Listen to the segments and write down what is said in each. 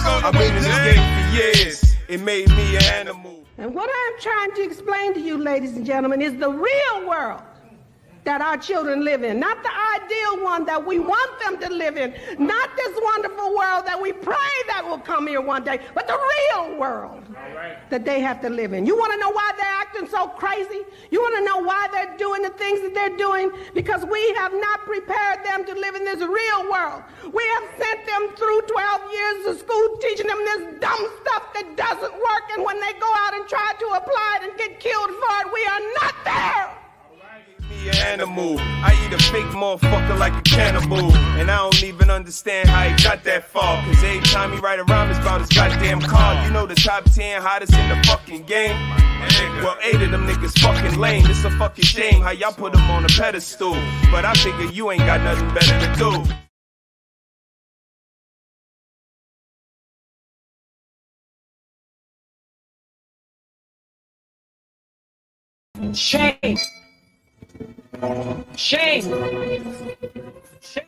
I've been in this game for years. It made me an animal. And what I'm trying to explain to you, ladies and gentlemen, is the real world that our children live in, not the ideal one that we want them to live in, not this wonderful world that we pray that will come here one day, but the real world that they have to live in. You want to know why they're acting so crazy? You want to know why they're doing the things that they're doing? Because we have not prepared them to live in this real world. We have sent them through 12 years of school teaching them this dumb stuff that doesn't work, and when they go out and try to apply it and get killed for it, we are not there. Me an animal. I eat a fake motherfucker like a cannibal. And I don't even understand how he got that far. Cause every time he write a rhyme, it's about his goddamn car. You know the top 10 hottest in the fucking game? Well, 8 of them niggas fucking lame. It's a fucking shame how y'all put them on a pedestal. But I figure you ain't got nothing better to do. Shame. Shame. Shame. Shame. Shame.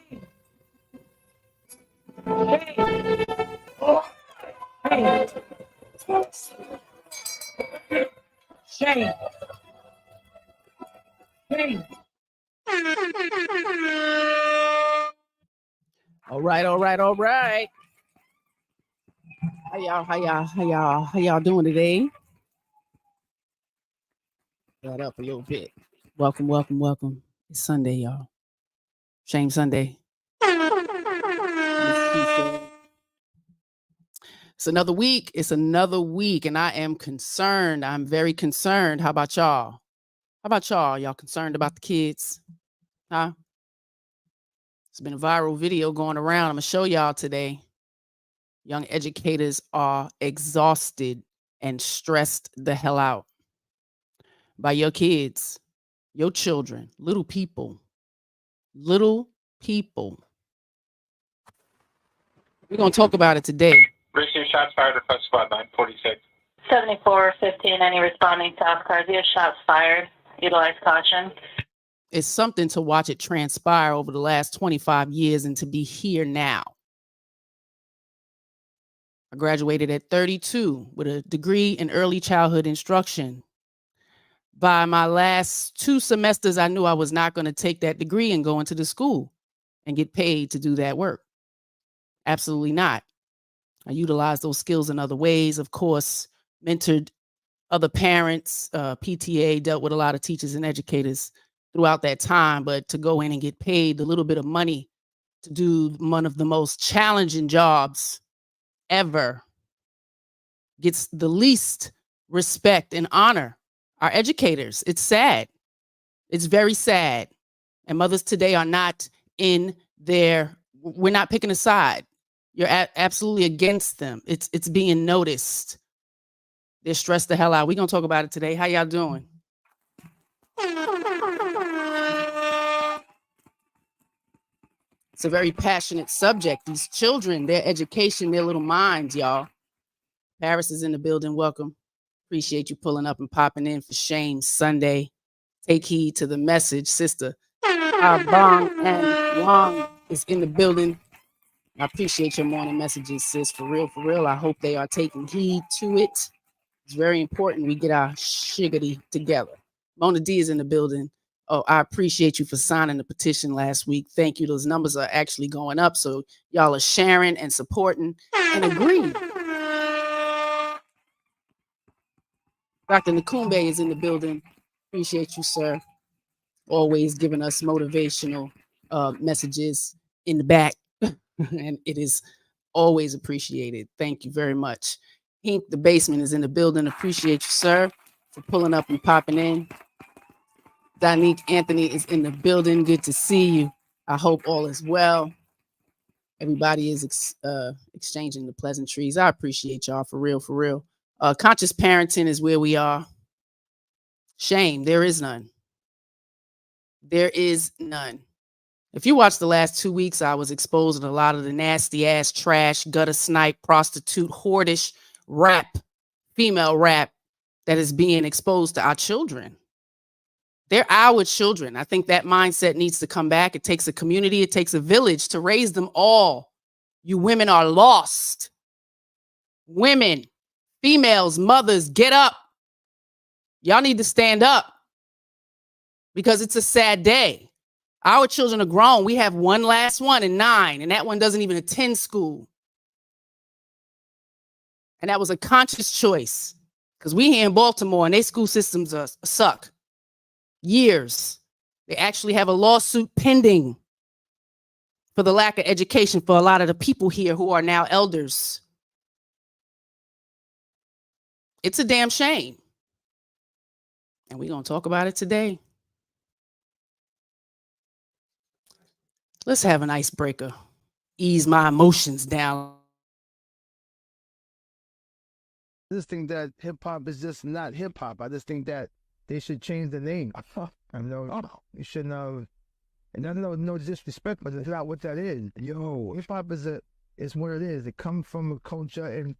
Shame. All right. How y'all doing today? That up a little bit. Welcome. It's Sunday, y'all. Shame Sunday. It's another week. And I am concerned. I'm very concerned. How about y'all? Y'all concerned about the kids? Huh? It's been a viral video going around. I'm going to show y'all today. Young educators are exhausted and stressed the hell out by your kids. Your children, little people. We're going to talk about it today. Receive shots fired, request squad 946. 7415, any responding to Oscar, you have shots fired. Utilize caution. It's something to watch it transpire over the last 25 years and to be here now. I graduated at 32 with a degree in early childhood instruction. By my last 2 semesters, I knew I was not going to take that degree and go into the school and get paid to do that work. Absolutely not. I utilized those skills in other ways. Of course, mentored other parents, PTA, dealt with a lot of teachers and educators throughout that time. But to go in and get paid a little bit of money to do one of the most challenging jobs ever gets the least respect and honor. Our educators, it's sad. It's very sad. And mothers today are not we're not picking a side. You're absolutely against them. It's being noticed. They're stressed the hell out. We're going to talk about it today. How y'all doing? It's a very passionate subject. These children, their education, their little minds, y'all. Paris is in the building. Welcome. Appreciate you pulling up and popping in for Shame Sunday. Take heed to the message, sister. Bong and Wong is in the building. I appreciate your morning messages, sis. For real. I hope they are taking heed to it. It's very important we get our shiggity together. Mona D is in the building. Oh, I appreciate you for signing the petition last week. Thank you. Those numbers are actually going up. So y'all are sharing and supporting and agreeing. Dr. Nakumbe is in the building. Appreciate you, sir. Always giving us motivational messages in the back. And it is always appreciated. Thank you very much. Hink, the basement, is in the building. Appreciate you, sir, for pulling up and popping in. Donique Anthony is in the building. Good to see you. I hope all is well. Everybody is exchanging the pleasantries. I appreciate y'all, for real. Conscious parenting is where we are. Shame, there is none. There is none. If you watched the last 2 weeks, I was exposing a lot of the nasty ass, trash, gutter snipe, prostitute, hoardish rap, female rap that is being exposed to our children. They're our children. I think that mindset needs to come back. It takes a community. It takes a village to raise them all. You women are lost. women, females, mothers, get up. Y'all need to stand up because it's a sad day. Our children are grown. We have one last one in 9, and that one doesn't even attend school. And that was a conscious choice because we here in Baltimore and their school systems suck. Years. They actually have a lawsuit pending for the lack of education for a lot of the people here who are now elders. It's a damn shame. And we're going to talk about it today. Let's have an icebreaker. Ease my emotions down. I just think that hip hop is just not hip hop. I just think that they should change the name. I know you shouldn't have, and I know no disrespect, but it's not what that is. Yo, hip hop is what it is. It comes from a culture, and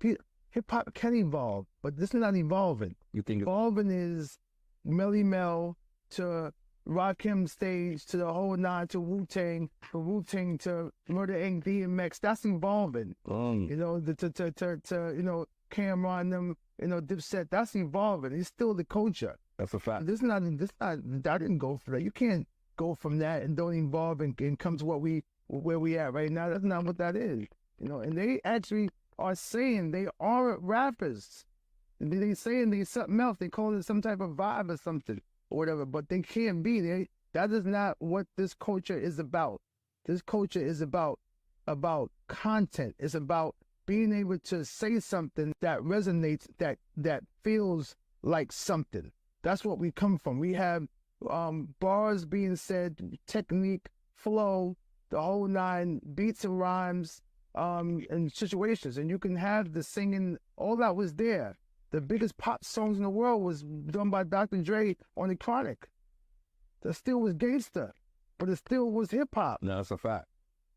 hip hop can evolve, but this is not evolving. You think evolving is Melly Mel to Rakim stage to the whole 9 to Wu-Tang, from Wu-Tang to Murder Inc. DMX. That's evolving. You know, to you know, Cameron, them, you know, Dipset. That's evolving. It's still the culture. that's a fact. This not. I didn't go for that. You can't go from that and don't evolve and come to where we at right now. That's not what that is. You know, and they actually are saying they are rappers. They saying they something else. They call it some type of vibe or something or whatever. But they can't be. That is not what this culture is about. This culture is about content. It's about being able to say something that resonates, that feels like something. That's what we come from. We have bars being said, technique, flow, the whole 9, beats and rhymes, and situations. And you can have the singing, all that was there. The biggest pop songs in the world was done by Dr. Dre on the Chronic. That still was gangster, but it still was hip hop. No, that's a fact.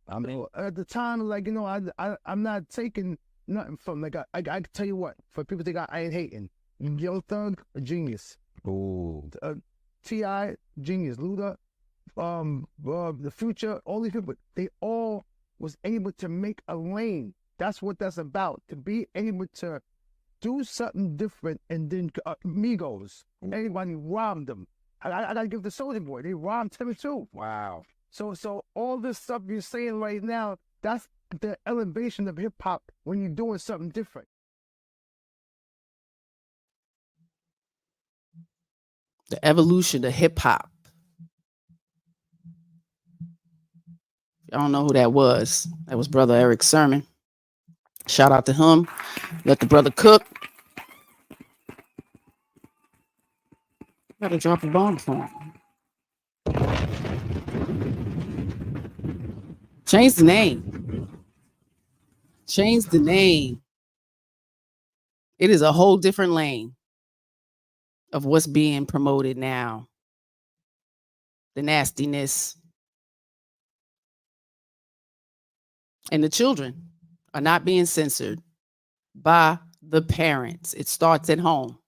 I mean, At the time, like, you know, I'm not taking nothing from, like, I can tell you what, for people think I ain't hating. Young Thug, a genius. ooh, T.I., genius. Luda, the Future, all these people, they all was able to make a lane. That's what that's about, to be able to do something different. And then Migos, everybody rhymed them. I gotta give the Soulja Boy, they rhymed him too. wow. So all this stuff you're saying right now, that's the elevation of hip hop when you're doing something different. The evolution of hip hop. I don't know who that was. That was Brother Eric Sermon. Shout out to him. Let the brother cook. Gotta drop a bomb for him. Change the name. Change the name. It is a whole different lane of what's being promoted now. The nastiness. And the children are not being censored by the parents. It starts at home.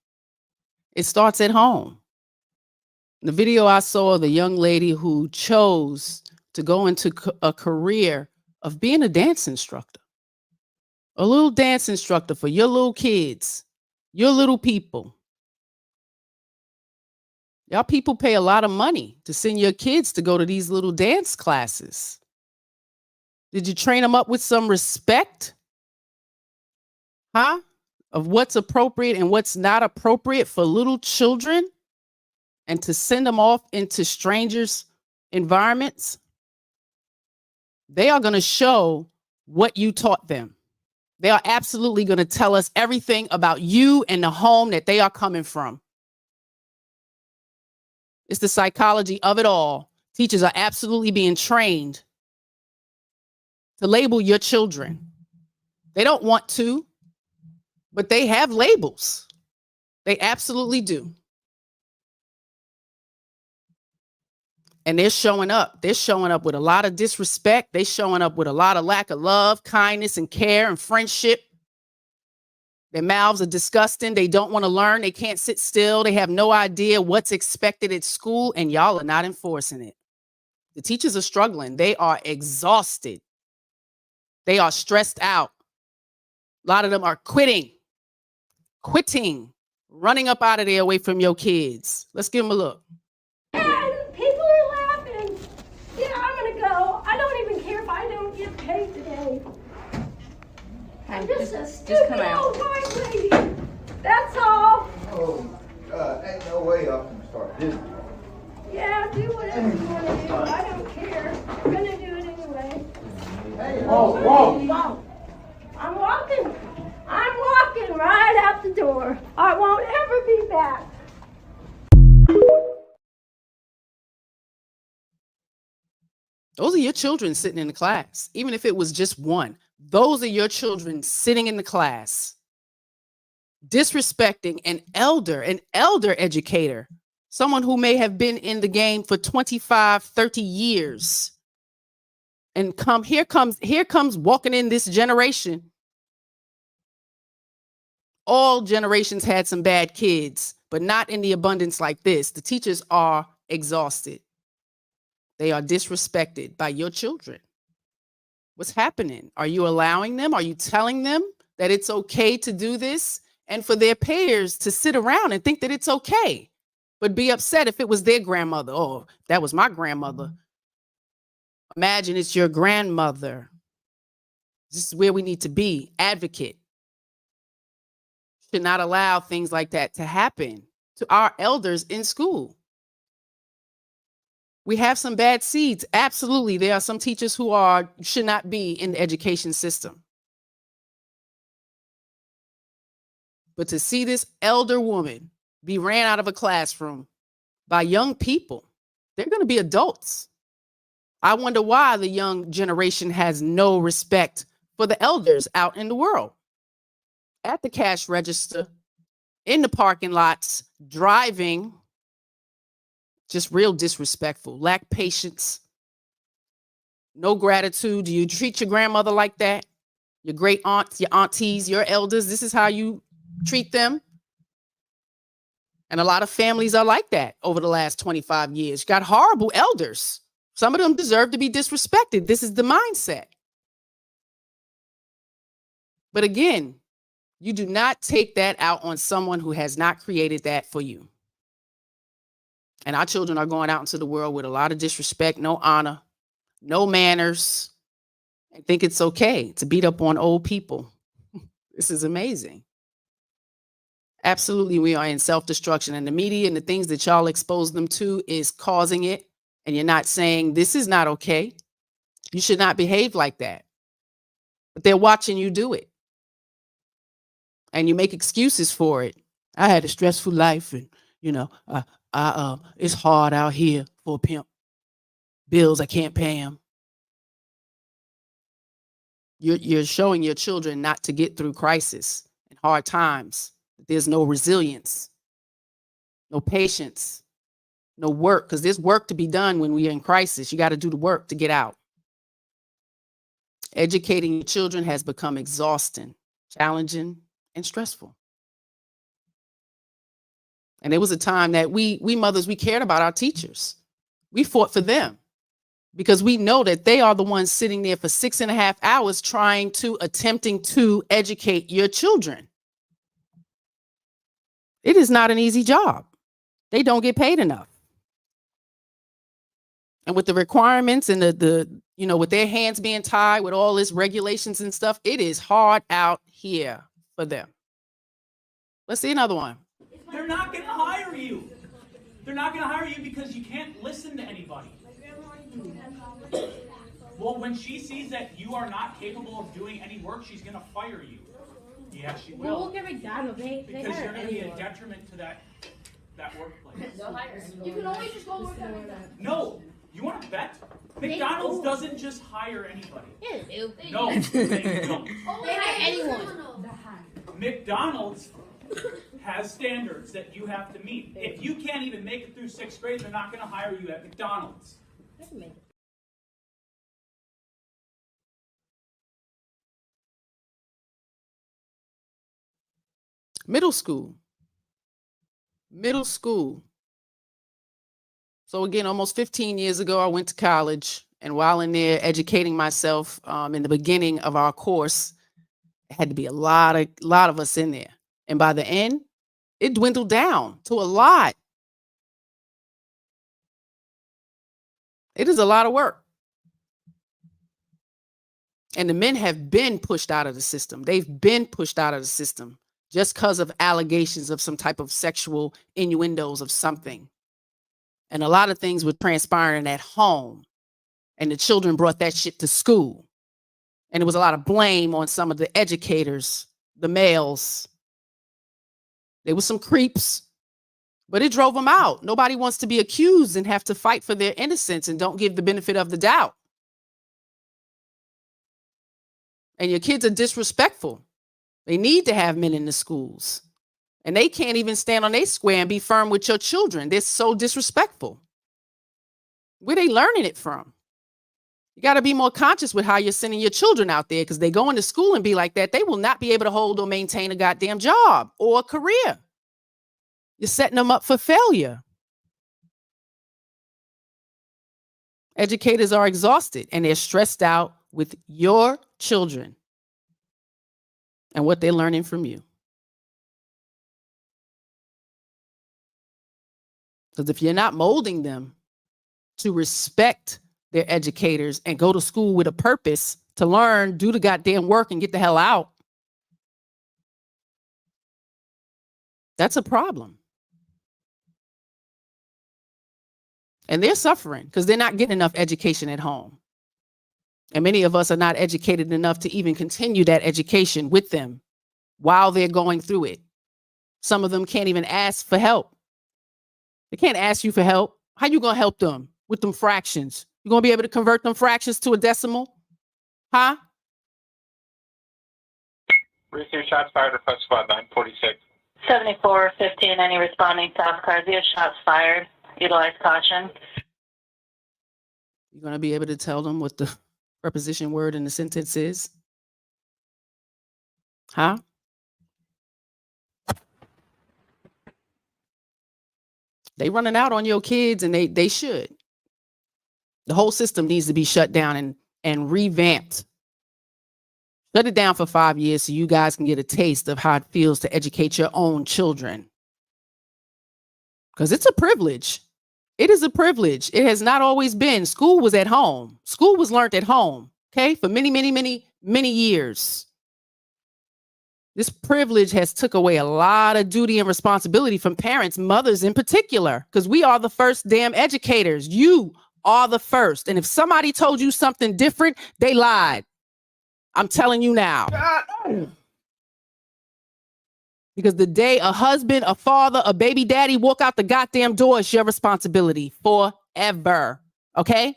It starts at home. The video I saw, the young lady who chose to go into a career of being a dance instructor, a little dance instructor for your little kids, your little people. Y'all people pay a lot of money to send your kids to go to these little dance classes. Did you train them up with some respect? Huh? Of what's appropriate and what's not appropriate for little children? And to send them off into strangers' environments? They are going to show what you taught them. They are absolutely going to tell us everything about you and the home that they are coming from. It's the psychology of it all. Teachers are absolutely being trained to label your children. They don't want to, but they have labels. They absolutely do. And they're showing up. They're showing up with a lot of disrespect. They're showing up with a lot of lack of love, kindness, and care and friendship. Their mouths are disgusting. They don't want to learn. They can't sit still. They have no idea what's expected at school, and y'all are not enforcing it. The teachers are struggling. They are exhausted. They are stressed out. A lot of them are quitting, running up out of there away from your kids. Let's give them a look. And people are laughing. Yeah, I'm gonna go. I don't even care if I don't get paid today. I'm just a stupid old white lady. That's all. Oh, ain't no way I can start this. Yeah, do whatever you want to do. I don't care. I'm gonna do it anyway. Hey, whoa. I'm walking right out the door. I won't ever be back. Those are your children sitting in the class. Even if it was just one, those are your children sitting in the class, disrespecting an elder educator, someone who may have been in the game for 25, 30 years. And here comes walking in this generation. All generations had some bad kids, but not in the abundance like this. The teachers are exhausted. They are disrespected by your children. What's happening? Are you allowing them? Are you telling them that it's okay to do this? And for their peers to sit around and think that it's okay, but be upset if it was their grandmother. Oh, that was my grandmother. Imagine it's your grandmother. This is where we need to be. Advocate. Should not allow things like that to happen to our elders in school. We have some bad seeds. Absolutely. There are some teachers who should not be in the education system. But to see this elder woman be ran out of a classroom by young people, they're going to be adults. I wonder why the young generation has no respect for the elders out in the world. At the cash register, in the parking lots, driving, just real disrespectful, lack patience, no gratitude. Do you treat your grandmother like that? Your great aunts, your aunties, your elders, this is how you treat them? And a lot of families are like that over the last 25 years. You got horrible elders. Some of them deserve to be disrespected. This is the mindset. But again, you do not take that out on someone who has not created that for you. And our children are going out into the world with a lot of disrespect, no honor, no manners, and think it's okay to beat up on old people. This is amazing. Absolutely, we are in self-destruction, and the media and the things that y'all expose them to is causing it. And you're not saying this is not okay. You should not behave like that. But they're watching you do it. And you make excuses for it. I had a stressful life, and it's hard out here for a pimp. Bills, I can't pay them. You're showing your children not to get through crisis and hard times. There's no resilience, no patience, no work, because there's work to be done when we're in crisis. You got to do the work to get out. Educating your children has become exhausting, challenging, and stressful. And there was a time that we mothers, we cared about our teachers. We fought for them because we know that they are the ones sitting there for 6.5 hours attempting to educate your children. It is not an easy job. They don't get paid enough. And with the requirements and with their hands being tied with all this regulations and stuff, it is hard out here for them. Let's see another one. They're not going to hire you. They're not going to hire you because you can't listen to anybody. Well, when she sees that you are not capable of doing any work, she's going to fire you. Yeah, she will. Well, we'll get McDonald's. Because you're going to be a detriment to that workplace. They'll hire you. You can always just go work at McDonald's. No. You want to bet? McDonald's doesn't just hire anybody. Yeah, they do. No, they don't. They hire anyone. McDonald's has standards that you have to meet. If you can't even make it through 6th grade, they're not going to hire you at McDonald's. Middle school. So again, almost 15 years ago, I went to college, and while in there educating myself in the beginning of our course, had to be a lot of us in there. And by the end, it dwindled down to a lot. It is a lot of work. And the men have been pushed out of the system. They've been pushed out of the system just because of allegations of some type of sexual innuendos of something. And a lot of things were transpiring at home. And the children brought that shit to school. And there was a lot of blame on some of the educators, the males. There was some creeps, but it drove them out. Nobody wants to be accused and have to fight for their innocence and don't give the benefit of the doubt. And your kids are disrespectful. They need to have men in the schools. And they can't even stand on their square and be firm with your children. They're so disrespectful. Where they learning it from? You got to be more conscious with how you're sending your children out there, because they go into school and be like that. They will not be able to hold or maintain a goddamn job or a career. You're setting them up for failure. Educators are exhausted and they're stressed out with your children and what they're learning from you. Because if you're not molding them to respect their educators and go to school with a purpose to learn, do the goddamn work and get the hell out, that's a problem. And they're suffering because they're not getting enough education at home. And many of us are not educated enough to even continue that education with them while they're going through it. Some of them can't even ask for help. They can't ask you for help. How you going to help them with them fractions? You going to be able to convert them fractions to a decimal? Huh? Receive shots fired, request squad 946. 7415, any responding South Carzia, shots fired. Utilize caution. You're going to be able to tell them what the preposition word in the sentence is? Huh? They running out on your kids, and they should. The whole system needs to be shut down and revamped. Shut it down for 5 years so you guys can get a taste of how it feels to educate your own children. Because it's a privilege. It is a privilege. It has not always been. School was at home. School was learned at home, okay, for many, many, many, many years. This privilege has took away a lot of duty and responsibility from parents, mothers in particular, because we are the first damn educators. You are the first. And if somebody told you something different, they lied. I'm telling you now. Because the day a husband, a father, a baby daddy walk out the goddamn door, it's your responsibility forever. Okay?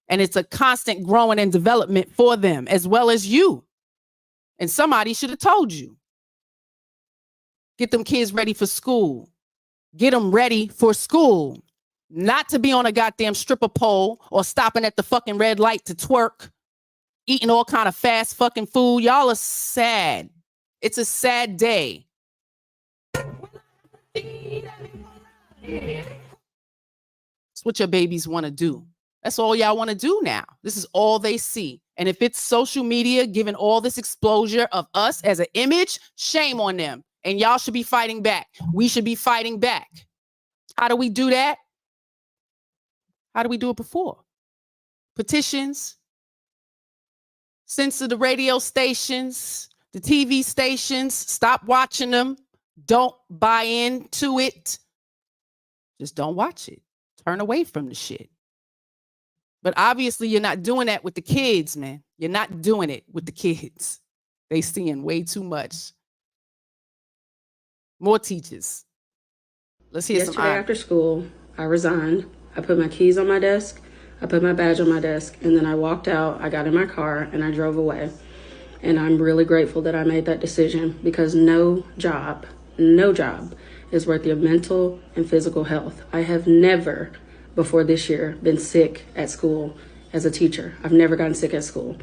And it's a constant growing and development for them as well as you. And somebody should have told you. Get them kids ready for school. Get them ready for school. Not to be on a goddamn stripper pole or stopping at the fucking red light to twerk, eating all kind of fast fucking food. Y'all are sad. It's a sad day. It's what your babies want to do. That's all y'all want to do now. This is all they see. And if it's social media giving all this exposure of us as an image, shame on them. And y'all should be fighting back. We should be fighting back. How do we do that? How do we do it before? Petitions, censor the radio stations, the TV stations, stop watching them. Don't buy into it. Just don't watch it. Turn away from the shit. But obviously you're not doing that with the kids, man. You're not doing it with the kids. They seeing way too much. More teachers. Let's hear some. Yesterday after school, I resigned. I put my keys on my desk. I put my badge on my desk. And then I walked out. I got in my car and I drove away. And I'm really grateful that I made that decision, because no job is worth your mental and physical health. I have never before this year been sick at school as a teacher. I've never gotten sick at school.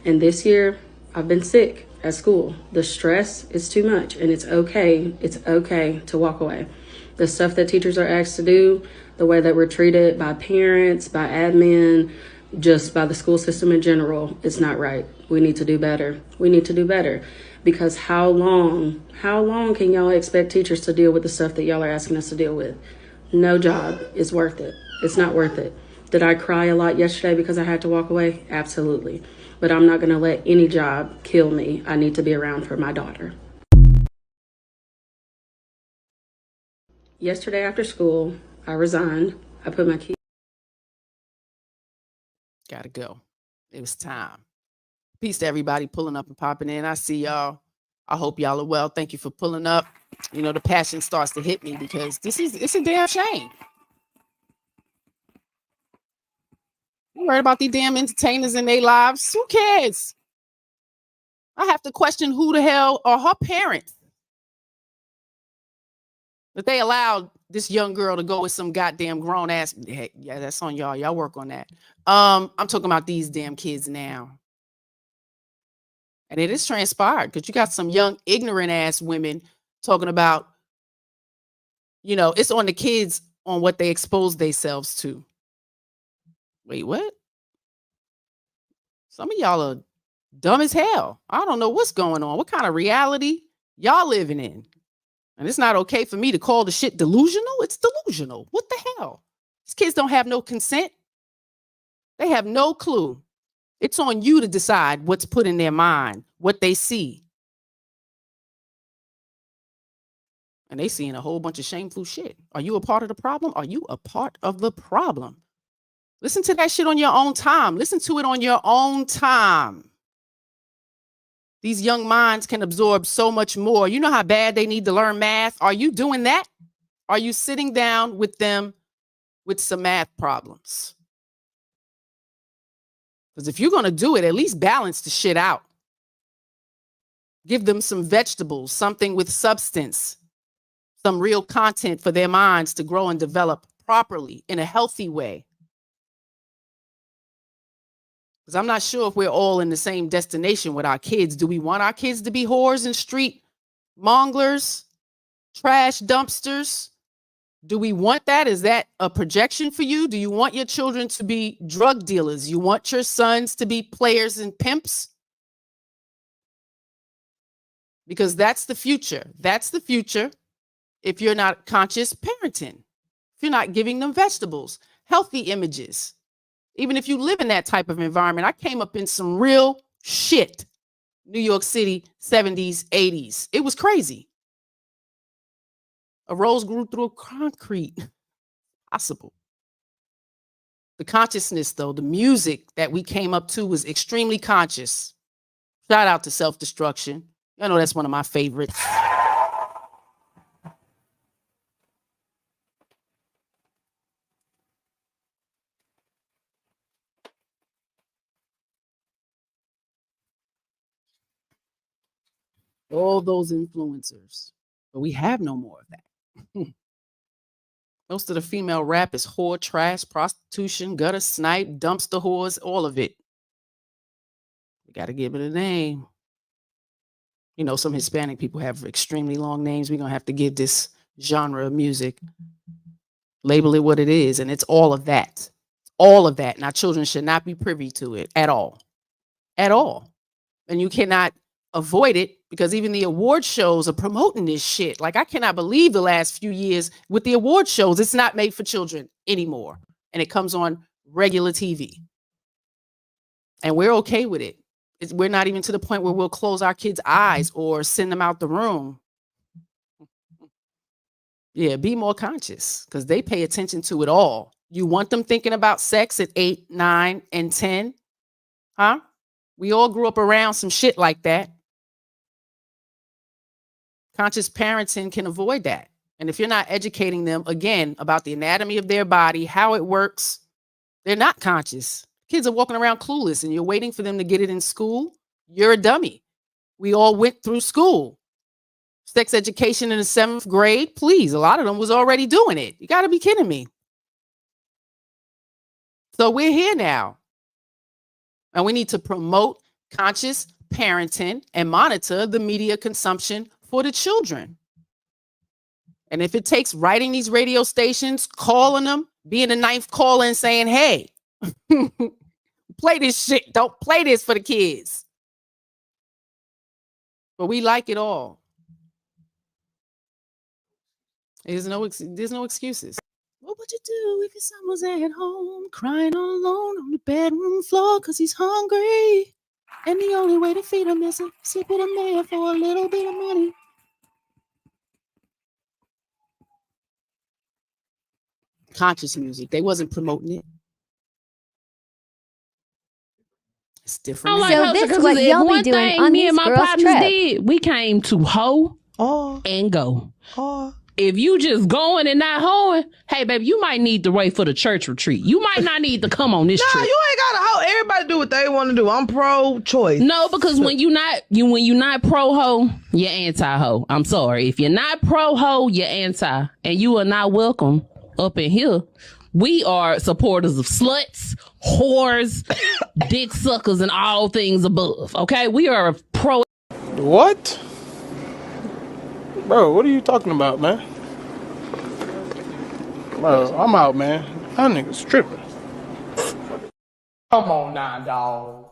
And this year I've been sick at school. The stress is too much, and it's okay. It's okay to walk away. The stuff that teachers are asked to do, the way that we're treated by parents, by admin, just by the school system in general, it's not right. We need to do better. We need to do better. Because how long can y'all expect teachers to deal with the stuff that y'all are asking us to deal with? No job is worth it. It's not worth it. Did I cry a lot yesterday because I had to walk away? Absolutely. But I'm not going to let any job kill me. I need to be around for my daughter. Yesterday after school, I resigned. I put my keys. Gotta go. It was time. Peace to everybody pulling up and popping in. I see y'all. I hope y'all are well. Thank you for pulling up. You know, the passion starts to hit me because it's a damn shame. You worried about these damn entertainers in their lives? Who cares? I have to question who the hell are her parents that they allowed this young girl to go with some goddamn grown ass. Hey, yeah, that's on y'all. Y'all work on that. I'm talking about these damn kids now. And it is transpired because you got some young, ignorant ass women talking about, you know, it's on the kids on what they expose themselves to. Wait, what? Some of y'all are dumb as hell. I don't know what's going on. What kind of reality y'all living in? And it's not okay for me to call the shit delusional. It's delusional. What the hell? These kids don't have no consent. They have no clue. It's on you to decide what's put in their mind, what they see. And they seeing a whole bunch of shameful shit. Are you a part of the problem? Are you a part of the problem? Listen to that shit on your own time. Listen to it on your own time. These young minds can absorb so much more. You know how bad they need to learn math? Are you doing that? Are you sitting down with them with some math problems? Because if you're going to do it, at least balance the shit out. Give them some vegetables, something with substance, some real content for their minds to grow and develop properly in a healthy way. Because I'm not sure if we're all in the same destination with our kids. Do we want our kids to be whores and street monglers, trash dumpsters? Do we want that? Is that a projection for you? Do you want your children to be drug dealers? You want your sons to be players and pimps? Because that's the future. That's the future if you're not conscious parenting. If you're not giving them vegetables, healthy images. Even if you live in that type of environment, I came up in some real shit. New York City, 70s, 80s. It was crazy. A rose grew through concrete. Possible. The consciousness, though, the music that we came up to was extremely conscious. Shout out to Self-Destruction. I know that's one of my favorites. All those influencers. But we have no more of that. Most of the female rap is whore, trash, prostitution, gutter snipe, dumpster whores, all of it. We got to give it a name. You know, some Hispanic people have extremely long names. We're going to have to give this genre of music, label it what it is. And it's all of that. All of that. And our children should not be privy to it at all. At all. And you cannot avoid it because even the award shows are promoting this shit. Like, I cannot believe the last few years with the award shows, it's not made for children anymore. And it comes on regular TV. And we're okay with it. We're not even to the point where we'll close our kids' eyes or send them out the room. Yeah, be more conscious because they pay attention to it all. You want them thinking about sex at 8, 9, and 10? Huh? We all grew up around some shit like that. Conscious parenting can avoid that. And if you're not educating them, again, about the anatomy of their body, how it works, they're not conscious. Kids are walking around clueless and you're waiting for them to get it in school. You're a dummy. We all went through school. Sex education in the 7th grade, please. A lot of them was already doing it. You got to be kidding me. So we're here now. And we need to promote conscious parenting and monitor the media consumption for the children. And if it takes writing these radio stations, calling them, being the 9th caller and saying, hey, play this shit. Don't play this for the kids. But we like it all. There's no excuses. What would you do if your son was at home crying all alone on the bedroom floor because he's hungry? And the only way to feed him is to sleep with a man for a little bit of money. Conscious music. They wasn't promoting it. It's different. So this is what y'all be doing on these girls' trip. We came to hoe and go. If you just going and not hoeing, hey baby, you might need to wait for the church retreat. You might not need to come on this trip. You ain't gotta hoe. Everybody do what they want to do. I'm pro-choice. No, because when you not pro-hoe, you're anti-hoe. I'm sorry. If you're not pro-hoe, you're anti. And you are not welcome up in here. We are supporters of sluts, whores, dick suckers, and all things above. Okay? We are pro. What? Bro, what are you talking about, man? Bro, I'm out, man. That nigga's tripping. Come on now, dog.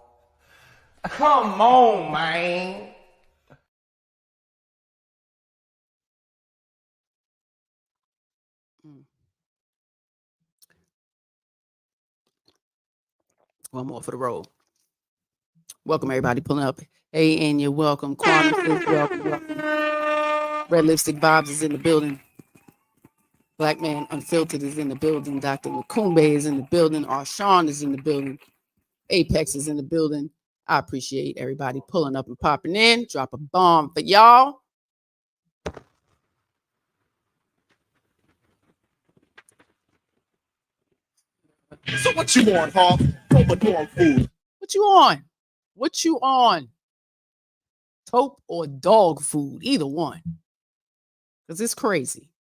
Come on, man. One more for the road. Welcome, everybody pulling up. Hey, and you're welcome. Kwame is welcome. Red Lipstick Vibes is in the building. Black Man Unfiltered is in the building. Dr. Makumbe is in the building. Arshawn is in the building. Apex is in the building. I appreciate everybody pulling up and popping in. Drop a bomb for y'all. So what you on, huh? Taupe or dog food? What you on? What you on? Taupe or dog food? Either one. Because it's crazy.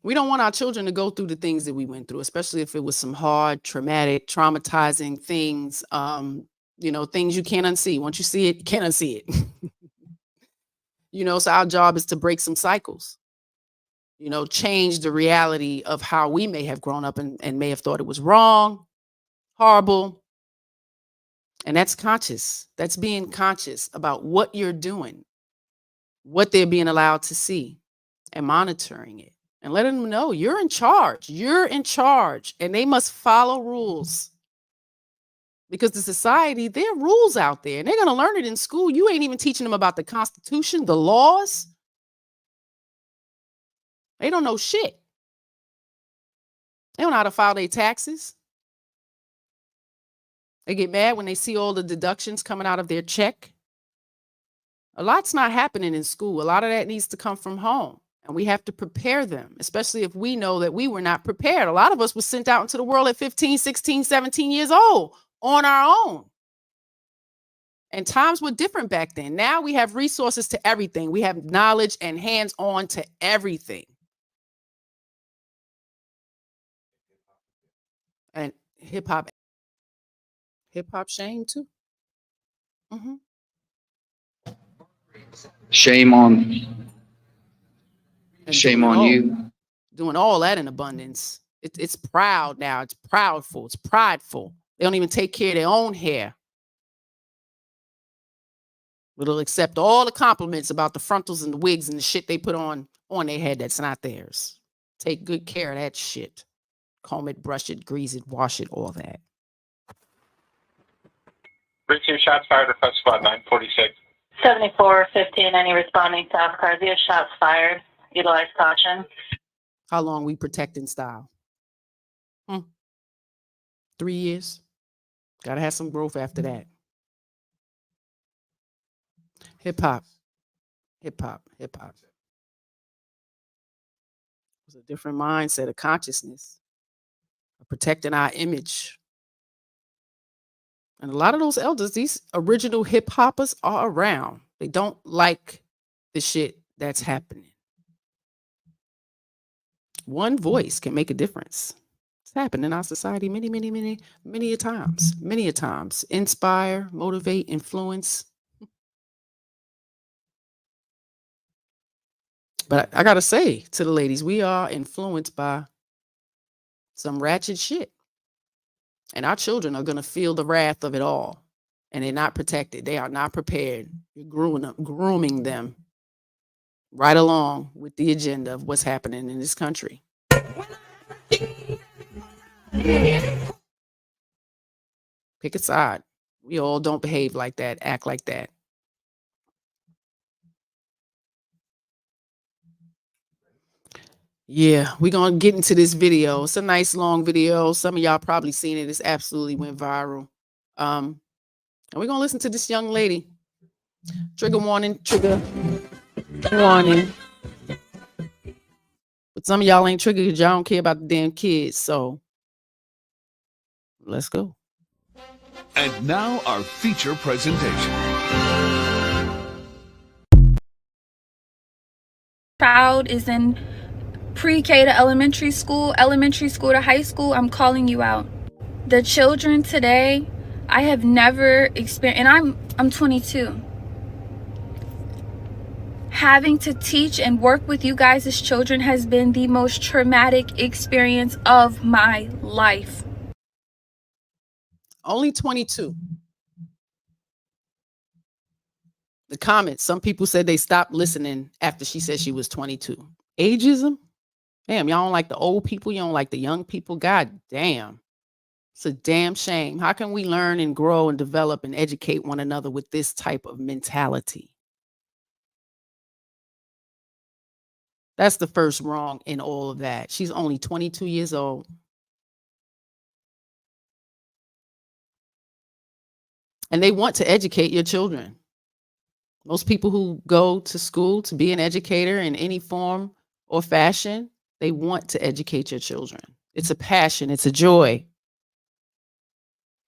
We don't want our children to go through the things that we went through, especially if it was some hard, traumatic, traumatizing things, things you can't unsee. Once you see it, you can't unsee it. So our job is to break some cycles, change the reality of how we may have grown up and may have thought it was wrong, horrible. And that's conscious. That's being conscious about what you're doing, what they're being allowed to see, and monitoring it. And letting them know you're in charge. You're in charge. And they must follow rules. Because the society, there are rules out there. And they're going to learn it in school. You ain't even teaching them about the Constitution, the laws. They don't know shit. They don't know how to file their taxes. They get mad when they see all the deductions coming out of their check. A lot's not happening in school. A lot of that needs to come from home. And we have to prepare them, especially if we know that we were not prepared. A lot of us were sent out into the world at 15, 16, 17 years old on our own. And times were different back then. Now we have resources to everything. We have knowledge and hands-on to everything. And hip-hop shame too. Mm-hmm. Shame on you. Doing all that in abundance. It's proud now. It's proudful. It's prideful. They don't even take care of their own hair. They'll accept all the compliments about the frontals and the wigs and the shit they put on their head that's not theirs. Take good care of that shit. Comb it, brush it, grease it, wash it, all that. Receive shots fired at Festival 946. 7415, any responding South Carzia, shots fired. Utilize caution. How long we protect in style? 3 years. Gotta have some growth after that. Hip hop. It's a different mindset of consciousness, of protecting our image. And a lot of those elders, these original hip hoppers, are around. They don't like the shit that's happening. One voice can make a difference. It's happened in our society many a times. Inspire, motivate, influence. But I gotta say to the ladies, we are influenced by some ratchet shit. And our children are gonna feel the wrath of it all. and they're not protected. They are not prepared. You're grooming them right along with the agenda of what's happening in this country. Pick a side. We all don't behave like that, act like that. Yeah, we're going to get into this video. It's a nice long video. Some of y'all probably seen it. It's absolutely went viral. And we're going to listen to this young lady. Trigger warning, trigger warning. But some of y'all ain't triggered because y'all don't care about the damn kids. So let's go. And now our feature presentation. Child is in pre-K to elementary school to high school. I'm calling you out. The children today, I have never experienced, and I'm 22. Having to teach and work with you guys as children has been the most traumatic experience of my life. Only 22. The comments, some people said they stopped listening after she said she was 22. Ageism? Damn, y'all don't like the old people. You don't like the young people. God damn. It's a damn shame. How can we learn and grow and develop and educate one another with this type of mentality? That's the first wrong in all of that. She's only 22 years old. And they want to educate your children. Most people who go to school to be an educator in any form or fashion, they want to educate your children. It's a passion. It's a joy.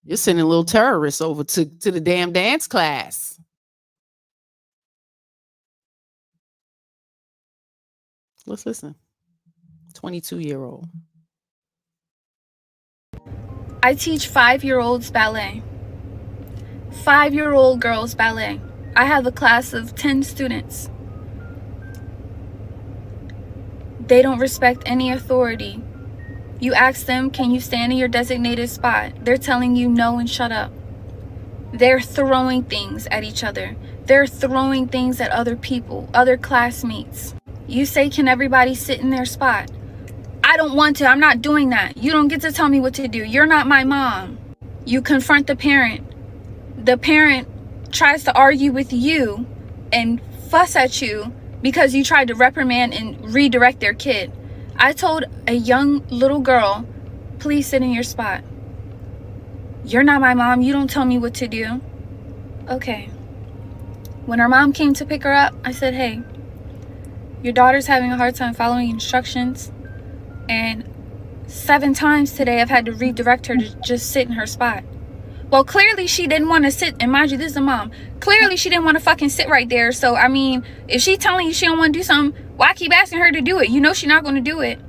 You're sending little terrorists over to the damn dance class. Let's listen. 22-year-old. I teach 5-year-olds ballet. 5-year-old girls ballet. I have a class of 10 students. They don't respect any authority. You ask them, can you stand in your designated spot? They're telling you no and shut up. They're throwing things at each other. They're throwing things at other people, other classmates. You say, can everybody sit in their spot? I don't want to. I'm not doing that. You don't get to tell me what to do. You're not my mom. You confront the parent. The parent tries to argue with you and fuss at you because you tried to reprimand and redirect their kid. I told a young little girl, please sit in your spot. You're not my mom. You don't tell me what to do. Okay. When her mom came to pick her up, I said, hey, your daughter's having a hard time following instructions. And 7 times today, I've had to redirect her to just sit in her spot. Well, clearly she didn't want to sit. And mind you, this is a mom. Clearly she didn't want to fucking sit right there. So, I mean, if she's telling you she don't want to do something, why keep asking her to do it? You know she's not going to do it.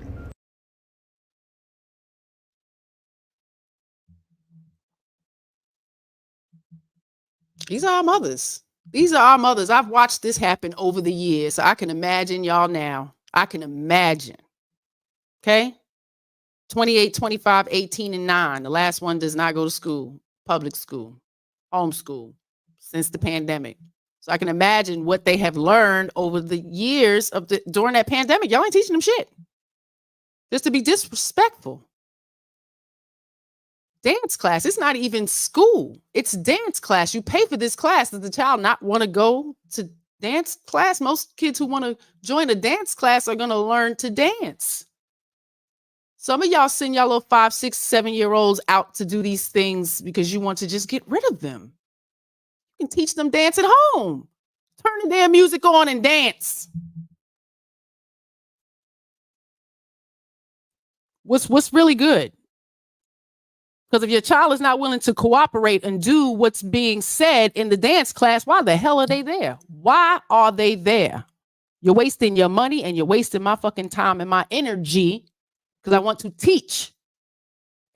These are our mothers. These are our mothers. I've watched this happen over the years. So I can imagine y'all now. I can imagine. Okay? 28, 25, 18, and 9. The last one does not go to school, public school, homeschool since the pandemic. So I can imagine what they have learned over the years of during that pandemic. Y'all ain't teaching them shit. Just to be disrespectful. Dance class. It's not even school. It's dance class. You pay for this class. Does the child not want to go to dance class? Most kids who want to join a dance class are going to learn to dance. Some of y'all send y'all little 5, 6, 7-year-olds out to do these things because you want to just get rid of them. You can teach them dance at home. Turn the damn music on and dance. What's really good? Because if your child is not willing to cooperate and do what's being said in the dance class, why the hell are they there? Why are they there? You're wasting your money and you're wasting my fucking time and my energy because I want to teach.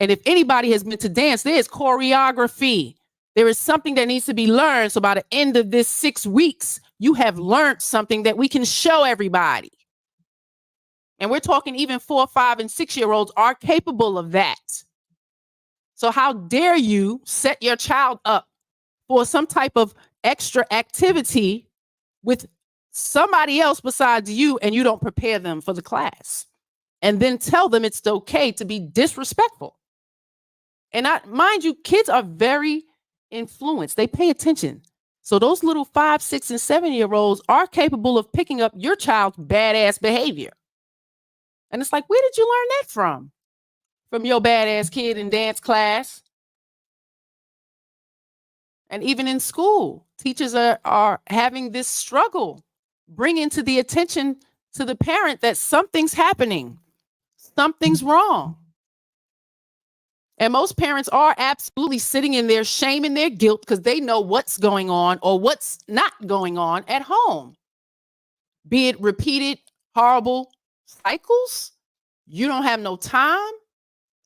And if anybody has been to dance, there's choreography. There is something that needs to be learned. So by the end of this 6 weeks, you have learned something that we can show everybody. And we're talking even 4, 5, and 6-year-olds are capable of that. So how dare you set your child up for some type of extra activity with somebody else besides you, and you don't prepare them for the class and then tell them it's okay to be disrespectful. And mind you, kids are very influenced. They pay attention. So those little 5, 6, and 7-year-olds are capable of picking up your child's badass behavior. And it's like, where did you learn that from? From your badass kid in dance class? And even in school, teachers are having this struggle, bringing to the attention to the parent that something's happening, something's wrong. And most parents are absolutely sitting in their shame and their guilt because they know what's going on or what's not going on at home. Be it repeated horrible cycles, you don't have no time,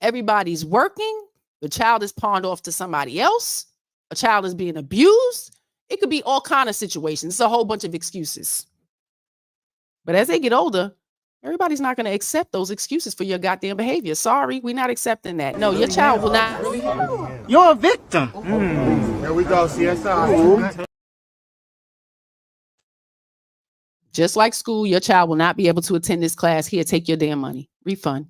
everybody's working, the child is pawned off to somebody else, a child is being abused. It could be all kind of situations. It's a whole bunch of excuses. But as they get older, everybody's not going to accept those excuses for your goddamn behavior. Sorry, we're not accepting that. No, your child will not. You're a victim. Here we go, CSI. Just like school, your child will not be able to attend this class. Here, take your damn money. Refund.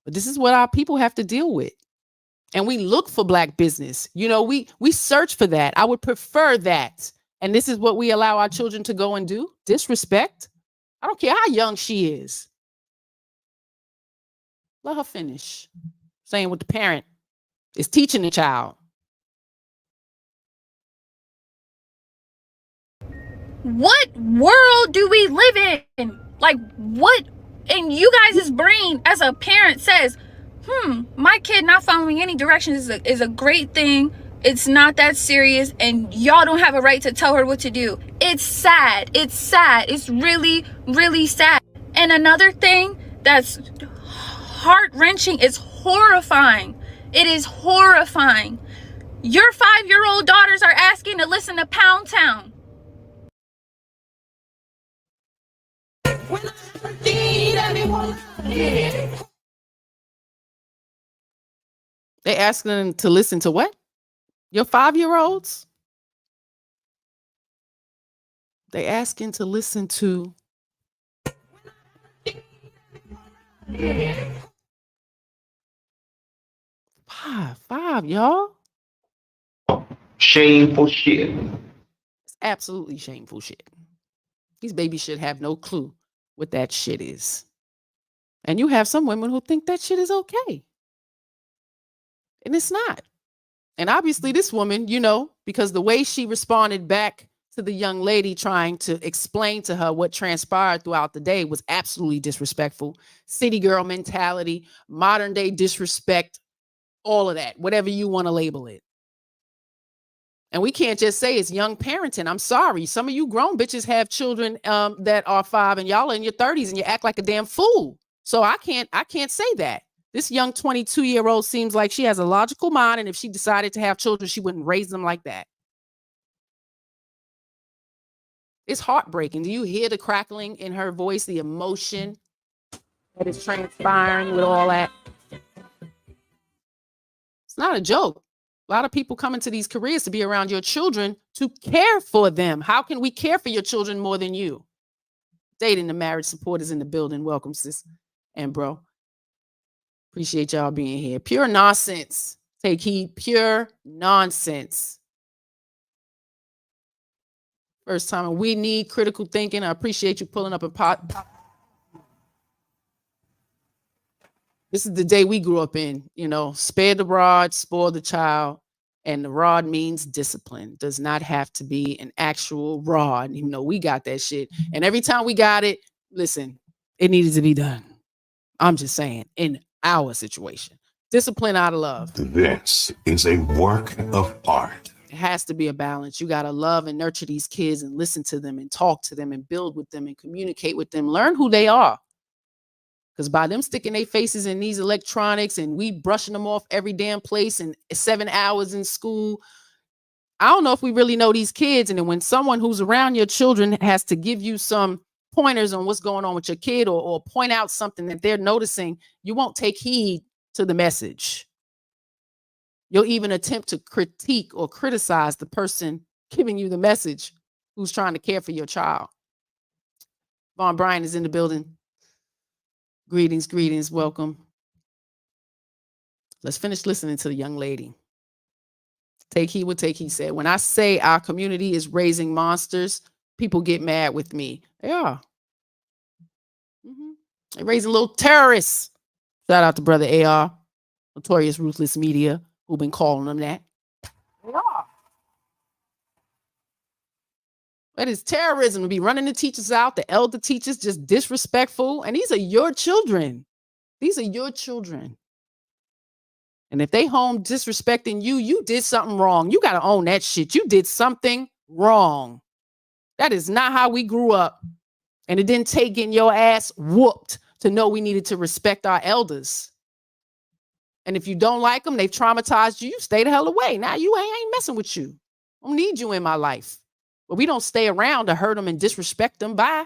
But this is what our people have to deal with. And we look for Black business. You know, we search for that. I would prefer that. And this is what we allow our children to go and do. Disrespect. I don't care how young she is. Let her finish saying what the parent is teaching the child. What world do we live in? Like, what in you guys' brain as a parent says, my kid not following any directions is a great thing. It's not that serious, and y'all don't have a right to tell her what to do. It's sad. It's sad. It's really, really sad. And another thing that's heart-wrenching is horrifying. It is horrifying. Your 5-year-old daughters are asking to listen to Pound Town. They asking them to listen to what? Your 5-year-olds? They asking to listen to five, y'all. Shameful shit. It's absolutely shameful shit. These babies should have no clue what that shit is. And you have some women who think that shit is okay. And it's not. And obviously this woman, you know, because the way she responded back to the young lady trying to explain to her what transpired throughout the day was absolutely disrespectful. City girl mentality, modern day disrespect, all of that, whatever you want to label it. And we can't just say it's young parenting. I'm sorry. Some of you grown bitches have children that are 5 and y'all are in your 30s and you act like a damn fool. So I can't say that. This young 22-year-old seems like she has a logical mind, and if she decided to have children, she wouldn't raise them like that. It's heartbreaking. Do you hear the crackling in her voice, the emotion that is transpiring with all that? It's not a joke. A lot of people come into these careers to be around your children to care for them. How can we care for your children more than you? Dating the marriage supporters in the building. Welcome, sis and bro. Appreciate y'all being here. Pure nonsense. Take heed. Pure nonsense. First time. We need critical thinking. I appreciate you pulling up a pot. This is the day we grew up in. You know, spare the rod, spoil the child. And the rod means discipline. Does not have to be an actual rod. Even though we got that shit. And every time we got it, listen, it needed to be done. I'm just saying, in our situation. Discipline out of love. This is a work of art. It has to be a balance. You got to love and nurture these kids and listen to them and talk to them and build with them and communicate with them. Learn who they are. Because by them sticking their faces in these electronics and we brushing them off every damn place and 7 hours in school, I don't know if we really know these kids. And then when someone who's around your children has to give you some pointers on what's going on with your kid or point out something that they're noticing, you won't take heed to the message. You'll even attempt to critique or criticize the person giving you the message who's trying to care for your child. Vaughn Bryan is in the building. Greetings, greetings, welcome. Let's finish listening to the young lady. Take heed what Take Heed said. When I say our community is raising monsters, people get mad with me. They are. They're raising little terrorists. Shout out to Brother AR, Notorious Ruthless Media, who've been calling them that. They are. That is terrorism to be running the teachers out, the elder teachers just disrespectful. And these are your children. These are your children. And if they home disrespecting you, you did something wrong. You got to own that shit. You did something wrong. That is not how we grew up. And it didn't take getting your ass whooped to know we needed to respect our elders. And if you don't like them, they've traumatized you, you stay the hell away. Now I ain't messing with you. I don't need you in my life. But we don't stay around to hurt them and disrespect them. Bye.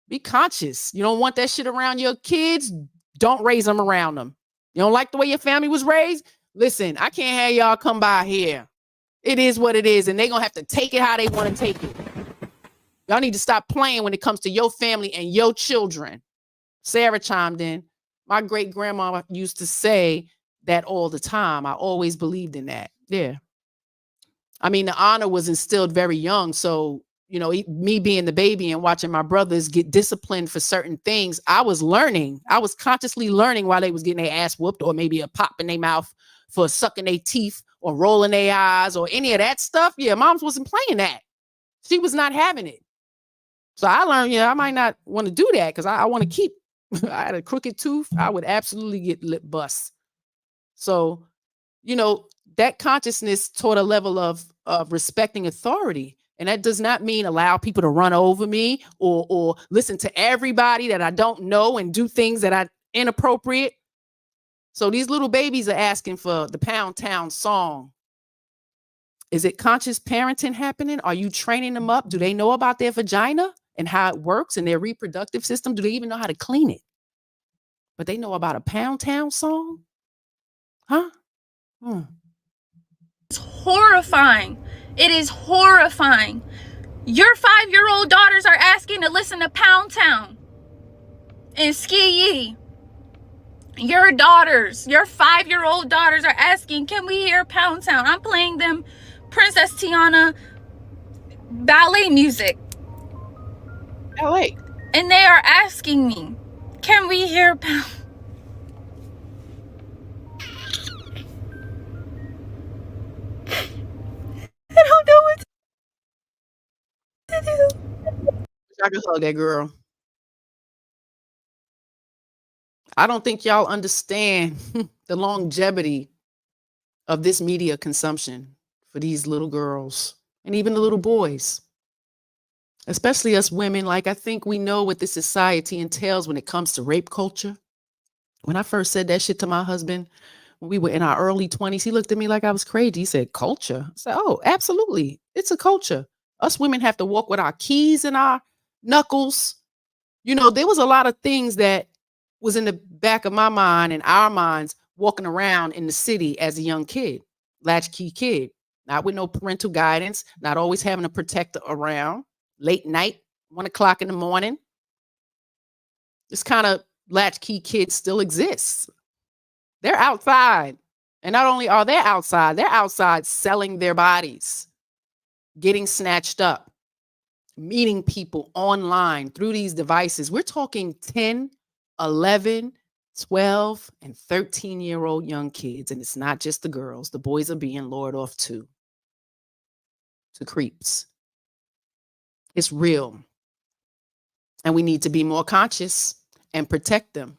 Be conscious. You don't want that shit around your kids. Don't raise them around them. You don't like the way your family was raised? Listen, I can't have y'all come by here. It is what it is. And they're going to have to take it how they want to take it. Y'all need to stop playing when it comes to your family and your children. Sarah chimed in. My great grandma used to say that all the time. I always believed in that. Yeah. I mean, the honor was instilled very young. So, you know, me being the baby and watching my brothers get disciplined for certain things, I was learning. I was consciously learning while they was getting their ass whooped, or maybe a pop in their mouth for sucking their teeth or rolling their eyes or any of that stuff. Yeah, moms wasn't playing that. She was not having it. So I learned, I might not want to do that because I want to keep, I had a crooked tooth. I would absolutely get lip bust. So, that consciousness taught a level of respecting authority. And that does not mean allow people to run over me or listen to everybody that I don't know and do things that are inappropriate. So these little babies are asking for the Pound Town song. Is it conscious parenting happening? Are you training them up? Do they know about their vagina and how it works and their reproductive system? Do they even know how to clean it? But they know about a Pound Town song? Huh? It's horrifying. It is horrifying. Your 5-year-old daughters are asking to listen to Pound Town and Ski Yee. Your daughters, your 5-year-old daughters are asking, can we hear Pound Town? I'm playing them Princess Tiana ballet music. Ballet. And they are asking me, can we hear Pound? I don't know what to do. I can hug that girl. I don't think y'all understand the longevity of this media consumption for these little girls and even the little boys, especially us women. Like, I think we know what this society entails when it comes to rape culture. When I first said that shit to my husband, when we were in our early 20s, he looked at me like I was crazy. He said, culture? I said, oh, absolutely. It's a culture. Us women have to walk with our keys in our knuckles. There was a lot of things that was in the back of my mind and our minds walking around in the city as a young kid, latchkey kid, not with no parental guidance, not always having a protector around, late night, 1 o'clock in the morning. This kind of latchkey kid still exists. They're outside. And not only are they outside, they're outside selling their bodies, getting snatched up, meeting people online through these devices. We're talking 10, 11, 12, and 13-year-old young kids. And it's not just the girls. The boys are being lured off too, to creeps. It's real. And we need to be more conscious and protect them.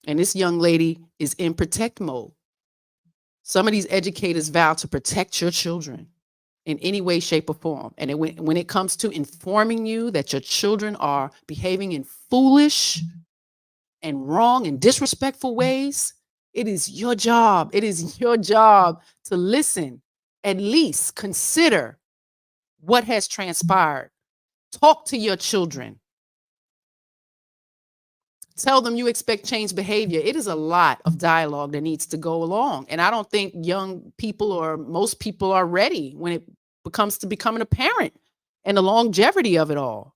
And this young lady is in protect mode. Some of these educators vow to protect your children in any way, shape, or form. And when it comes to informing you that your children are behaving in foolish and wrong and disrespectful ways, it is your job. It is your job to listen, at least consider what has transpired. Talk to your children. Tell them you expect change behavior. It is a lot of dialogue that needs to go along. And I don't think young people or most people are ready when it becomes to becoming a parent and the longevity of it all.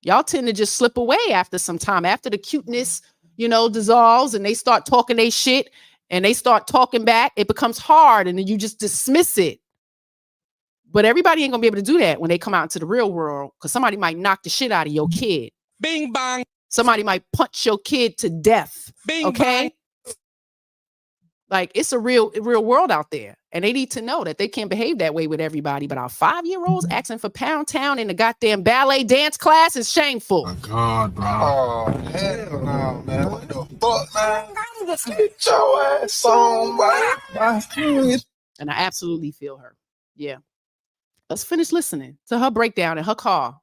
Y'all tend to just slip away after some time, after the cuteness, dissolves and they start talking they shit and they start talking back. It becomes hard and then you just dismiss it. But everybody ain't gonna be able to do that when they come out into the real world, because somebody might knock the shit out of your kid. Bing bang. Somebody might punch your kid to death. Bing okay? bang. Like, it's a real world out there. And they need to know that they can't behave that way with everybody. But our 5-year-olds asking for Pound Town in the goddamn ballet dance class is shameful. Oh, God, bro. Oh, hell no, man. What the fuck, man? Get your ass on, man. And I absolutely feel her. Yeah. Let's finish listening to her breakdown in her car.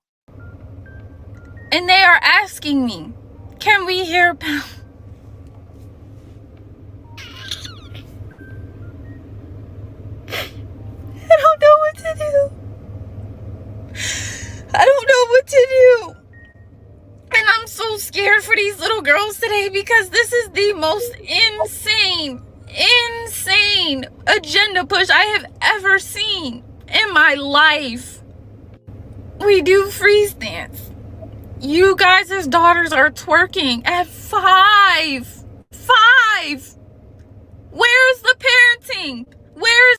And they are asking me, can we hear Pound? I don't know what to do. I don't know what to do. And I'm so scared for these little girls today because this is the most insane agenda push I have ever seen in my life. We do freeze dance. You guys' daughters are twerking at 5. 5. Where's the parenting? Where's...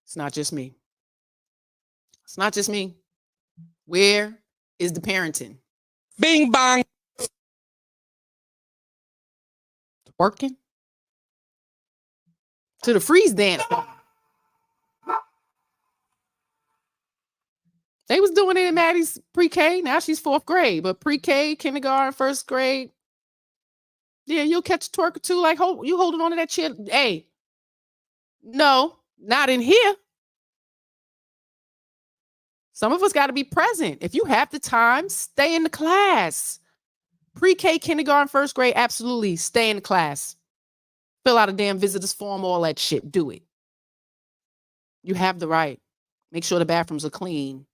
It's not just me. It's not just me. Where is the parenting? Bing bang. Working to the freeze dance. They was doing it in Maddie's pre-K. Now she's 4th grade, but pre-K, kindergarten, 1st grade. Yeah, you'll catch a twerker too. Like, you holding on to that shit. Hey, no, not in here. Some of us got to be present. If you have the time, stay in the class. Pre-K, kindergarten, 1st grade, absolutely stay in the class. Fill out a damn visitors form, all that shit. Do it. You have the right. Make sure the bathrooms are clean.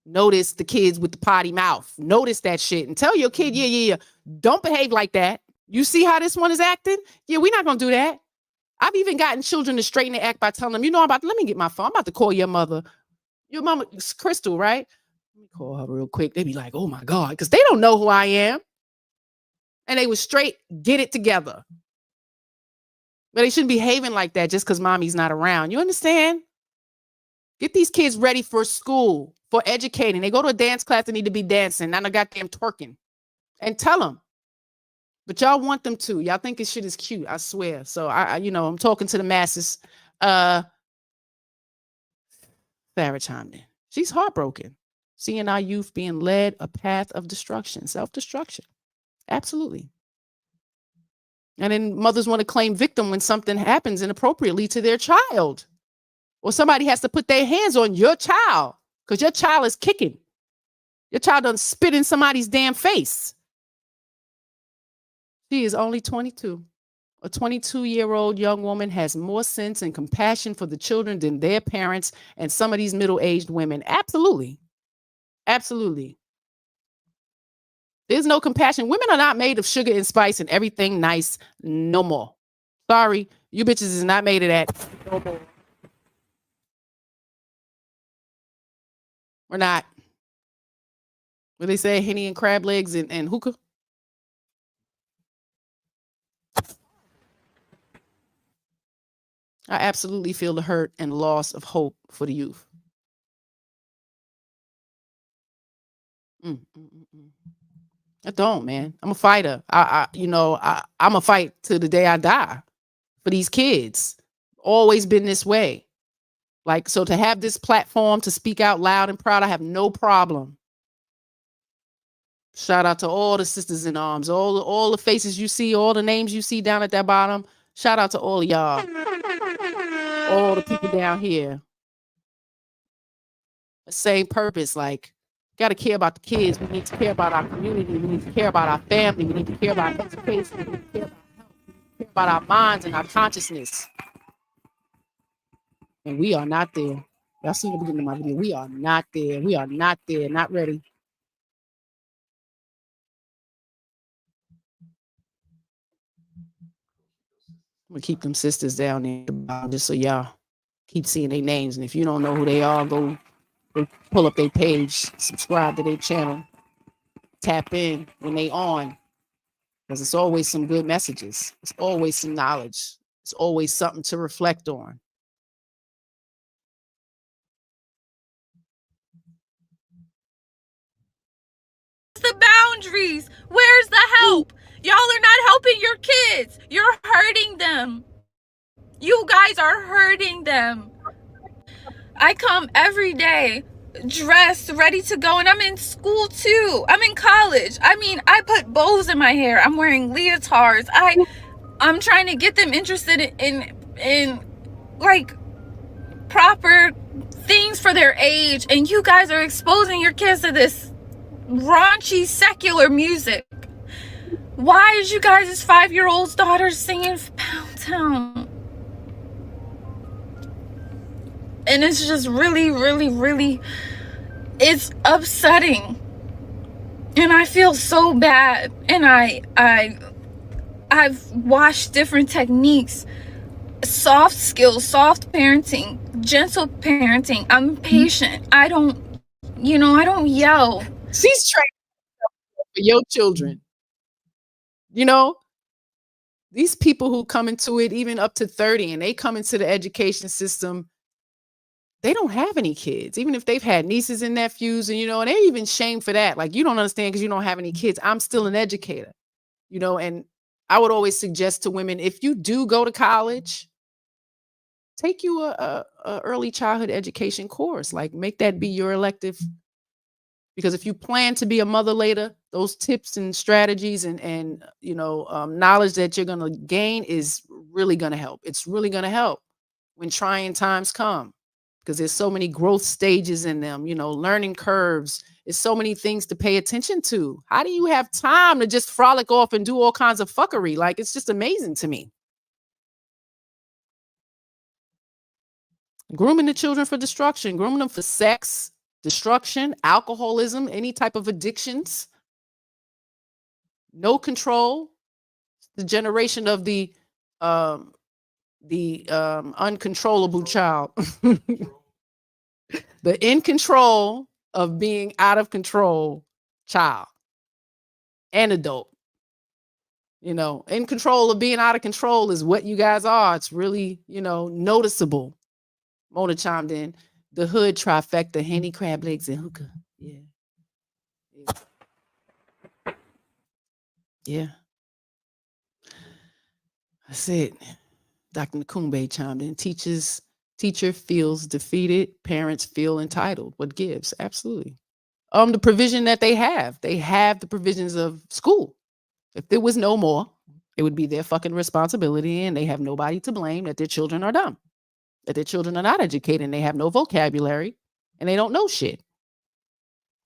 Notice the kids with the potty mouth. Notice that shit and tell your kid, yeah. Don't behave like that. You see how this one is acting? Yeah, we're not going to do that. I've even gotten children to straighten their act by telling them, let me get my phone. I'm about to call your mother. Your mama is Crystal, right? Let me call her real quick. They be like, oh my God, because they don't know who I am. And they would straight get it together. But they shouldn't be behaving like that just because mommy's not around. You understand? Get these kids ready for school, for educating. They go to a dance class, they need to be dancing, not a goddamn twerking. And tell them. But y'all want them to. Y'all think this shit is cute, I swear. So, I'm talking to the masses. Sarah chimed in. She's heartbroken. Seeing our youth being led a path of destruction, self-destruction. Absolutely. And then mothers want to claim victim when something happens inappropriately to their child. Or somebody has to put their hands on your child because your child is kicking. Your child done spit in somebody's damn face. She is only 22. A 22-year-old young woman has more sense and compassion for the children than their parents and some of these middle-aged women. Absolutely. Absolutely. There's no compassion. Women are not made of sugar and spice and everything nice no more. Sorry, you bitches is not made of that no more. We're not. What they say, Henny and crab legs and hookah? I absolutely feel the hurt and loss of hope for the youth. I don't, man. I'm a fighter. I'm a fight to the day I die for these kids. Always been this way. Like, so to have this platform to speak out loud and proud, I have no problem. Shout out to all the sisters in arms, all the faces you see, all the names you see down at that bottom. Shout out to all of y'all. All the people down here. The same purpose, like, got to care about the kids. We need to care about our community. We need to care about our family. We need to care about education. We need to care about health. We need to care about our minds and our consciousness. And we are not there. Y'all see the beginning of my video. We are not there. We are not there. Not ready. We keep them sisters down there just so y'all keep seeing their names. And if you don't know who they are, go pull up their page, subscribe to their channel, tap in when they on, because it's always some good messages. It's always some knowledge. It's always something to reflect on. The boundaries. Where's the help? Y'all are not helping your kids. You're hurting them. You guys are hurting them. I come every day dressed, ready to go, and I'm in school too. I'm in college. I mean, I put bows in my hair. I'm wearing leotards. I'm trying to get them interested in like proper things for their age, and you guys are exposing your kids to this raunchy secular music. Why is you guys' 5-year-old's daughter singing Pound Town? And it's just really, really, really, it's upsetting. And I feel so bad. And I've watched different techniques, soft skills, soft parenting, gentle parenting. I'm patient. I don't yell. She's trained for your children. You know, these people who come into it even up to 30 and they come into the education system, they don't have any kids, even if they've had nieces and nephews, and, and they're even shamed for that. Like, you don't understand because you don't have any kids. I'm still an educator, and I would always suggest to women, if you do go to college, take you a early childhood education course, like make that be your elective. Because if you plan to be a mother later, those tips and strategies and knowledge that you're going to gain is really going to help. It's really going to help when trying times come, because there's so many growth stages in them, learning curves. There's so many things to pay attention to. How do you have time to just frolic off and do all kinds of fuckery? Like, it's just amazing to me. Grooming the children for destruction, grooming them for sex, destruction, alcoholism, any type of addictions, no control, the generation of the uncontrollable child, the in control of being out of control child and adult. In control of being out of control is what you guys are. It's really, noticeable. Mona chimed in. The hood trifecta, Henny, crab legs, and hookah. Yeah. That's it. Dr. Nakumbe chimed in. Teacher feels defeated. Parents feel entitled. What gives? Absolutely. The provision that they have the provisions of school. If there was no more, it would be their fucking responsibility, and they have nobody to blame that their children are dumb, that their children are not educated, and they have no vocabulary, and they don't know shit.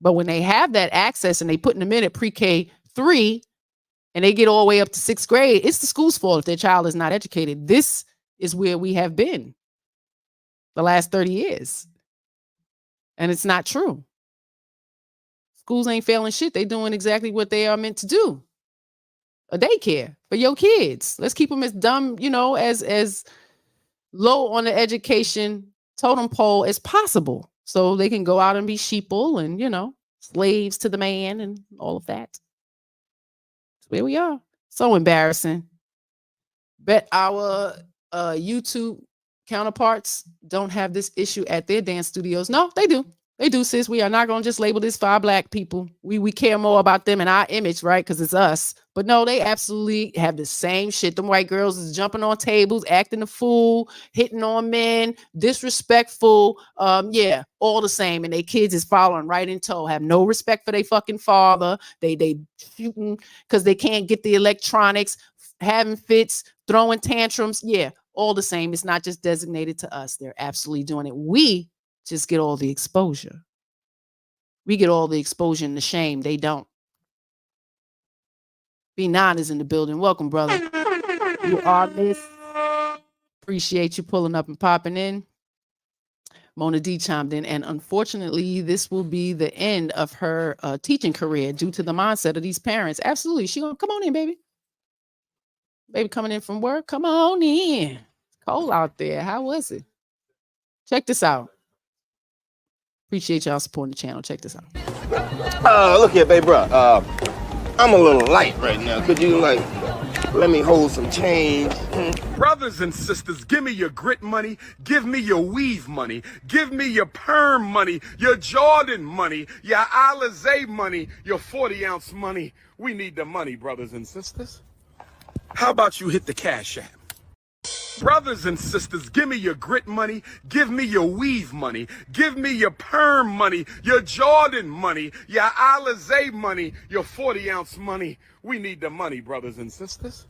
But when they have that access and they put them in at pre-K 3 and they get all the way up to 6th grade, it's the school's fault if their child is not educated. This is where we have been the last 30 years. And it's not true. Schools ain't failing shit. They doing exactly what they are meant to do. A daycare for your kids. Let's keep them as dumb, as low on the education totem pole as possible, so they can go out and be sheeple and, slaves to the man and all of that. That's where we are. So embarrassing. Bet our YouTube counterparts don't have this issue at their dance studios. No, they do. They do, sis. We are not going to just label this for our black people. We care more about them and our image, right? Because it's us. But no, they absolutely have the same shit. Them white girls is jumping on tables, acting a fool, hitting on men, disrespectful. Yeah, all the same. And they kids is following right in tow. Have no respect for their fucking father. They shooting because they can't get the electronics, having fits, throwing tantrums. Yeah, all the same. It's not just designated to us. They're absolutely doing it. We just get all the exposure. We get all the exposure and the shame. They don't. B9 is in the building. Welcome, brother. You are miss. Appreciate you pulling up and popping in. Mona D chimed in, and unfortunately, this will be the end of her teaching career due to the mindset of these parents. Absolutely. She gonna come on in, baby. Baby coming in from work. Come on in. It's cold out there. How was it? Check this out. Appreciate y'all supporting the channel. Check this out. Look here, baby, bro. I'm a little light right now. Could you, like, let me hold some change? Brothers and sisters, give me your grit money, give me your weave money, give me your perm money, your Jordan money, your Alizé money, your 40-ounce money. We need the money, brothers and sisters. How about you hit the Cash App? Brothers and sisters, give me your grit money, give me your weave money, give me your perm money, your Jordan money, your Alizé money, your 40-ounce money. We need the money, brothers and sisters.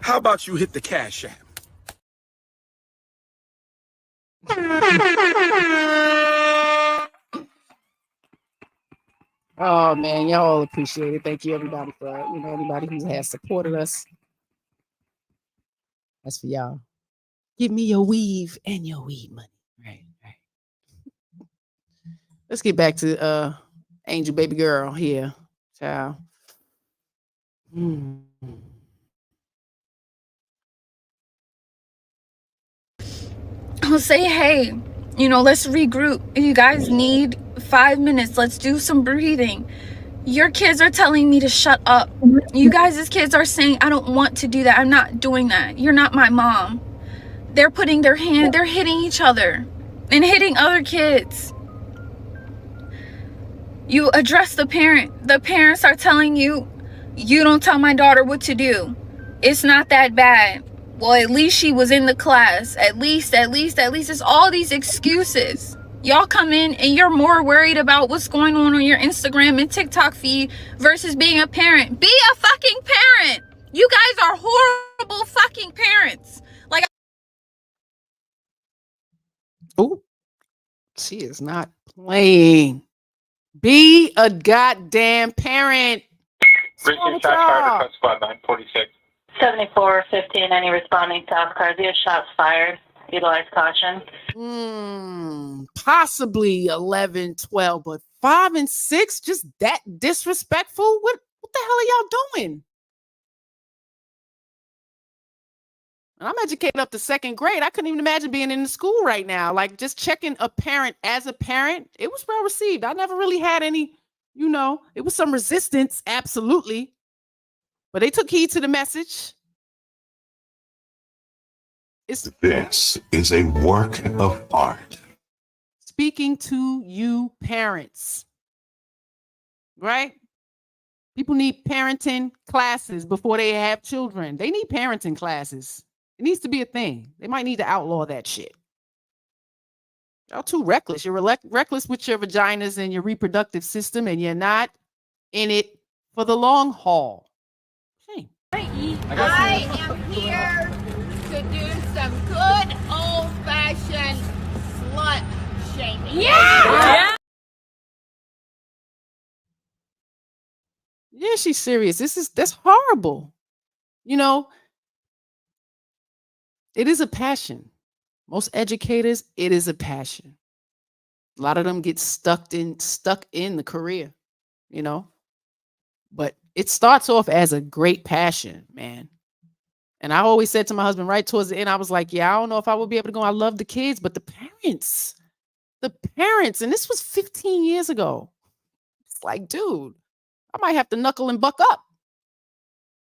How about you hit the Cash App? Oh man, y'all appreciate it. Thank you everybody for anybody who has supported us. That's for y'all. Give me your weave and your weed money. Right. Let's get back to Angel baby girl here. Child. I'll say, hey, let's regroup. If you guys need 5 minutes, let's do some breathing. Your kids are telling me to shut up. You guys as kids are saying, I don't want to do that. I'm not doing that. You're not my mom. They're putting they're hitting each other and hitting other kids. You address the parent. The parents are telling you, you don't tell my daughter what to do. It's not that bad. Well, at least she was in the class. At least. It's all these excuses. Y'all come in and you're more worried about what's going on your Instagram and TikTok feed versus being a parent. Be a fucking parent. You guys are horrible fucking parents. Like, oh, she is not playing. Be a goddamn parent. Richard shots fired at squad 946. 7415, any responding South Carzia, shots fired. Utilize caution. Possibly 11, 12, but 5 and 6, just that disrespectful? What the hell are y'all doing? And I'm educated up to 2nd grade. I couldn't even imagine being in the school right now. Like, just checking a parent as a parent, it was well received. I never really had any, it was some resistance, absolutely. But they took heed to the message. This is a work of art. Speaking to you parents, right? People need parenting classes before they have children. They need parenting classes. It needs to be a thing. They might need to outlaw that shit. Y'all too reckless. You're reckless with your vaginas and your reproductive system, and you're not in it for the long haul. Shame. I am here to do some good old-fashioned slut shaming. Yeah! Yeah, she's serious. That's horrible. It is a passion. Most educators, it is a passion. A lot of them get stuck in the career, But it starts off as a great passion, man. And I always said to my husband right towards the end, I was like, yeah, I don't know if I would be able to go. I love the kids, but the parents, and this was 15 years ago. It's like, dude, I might have to knuckle and buck up.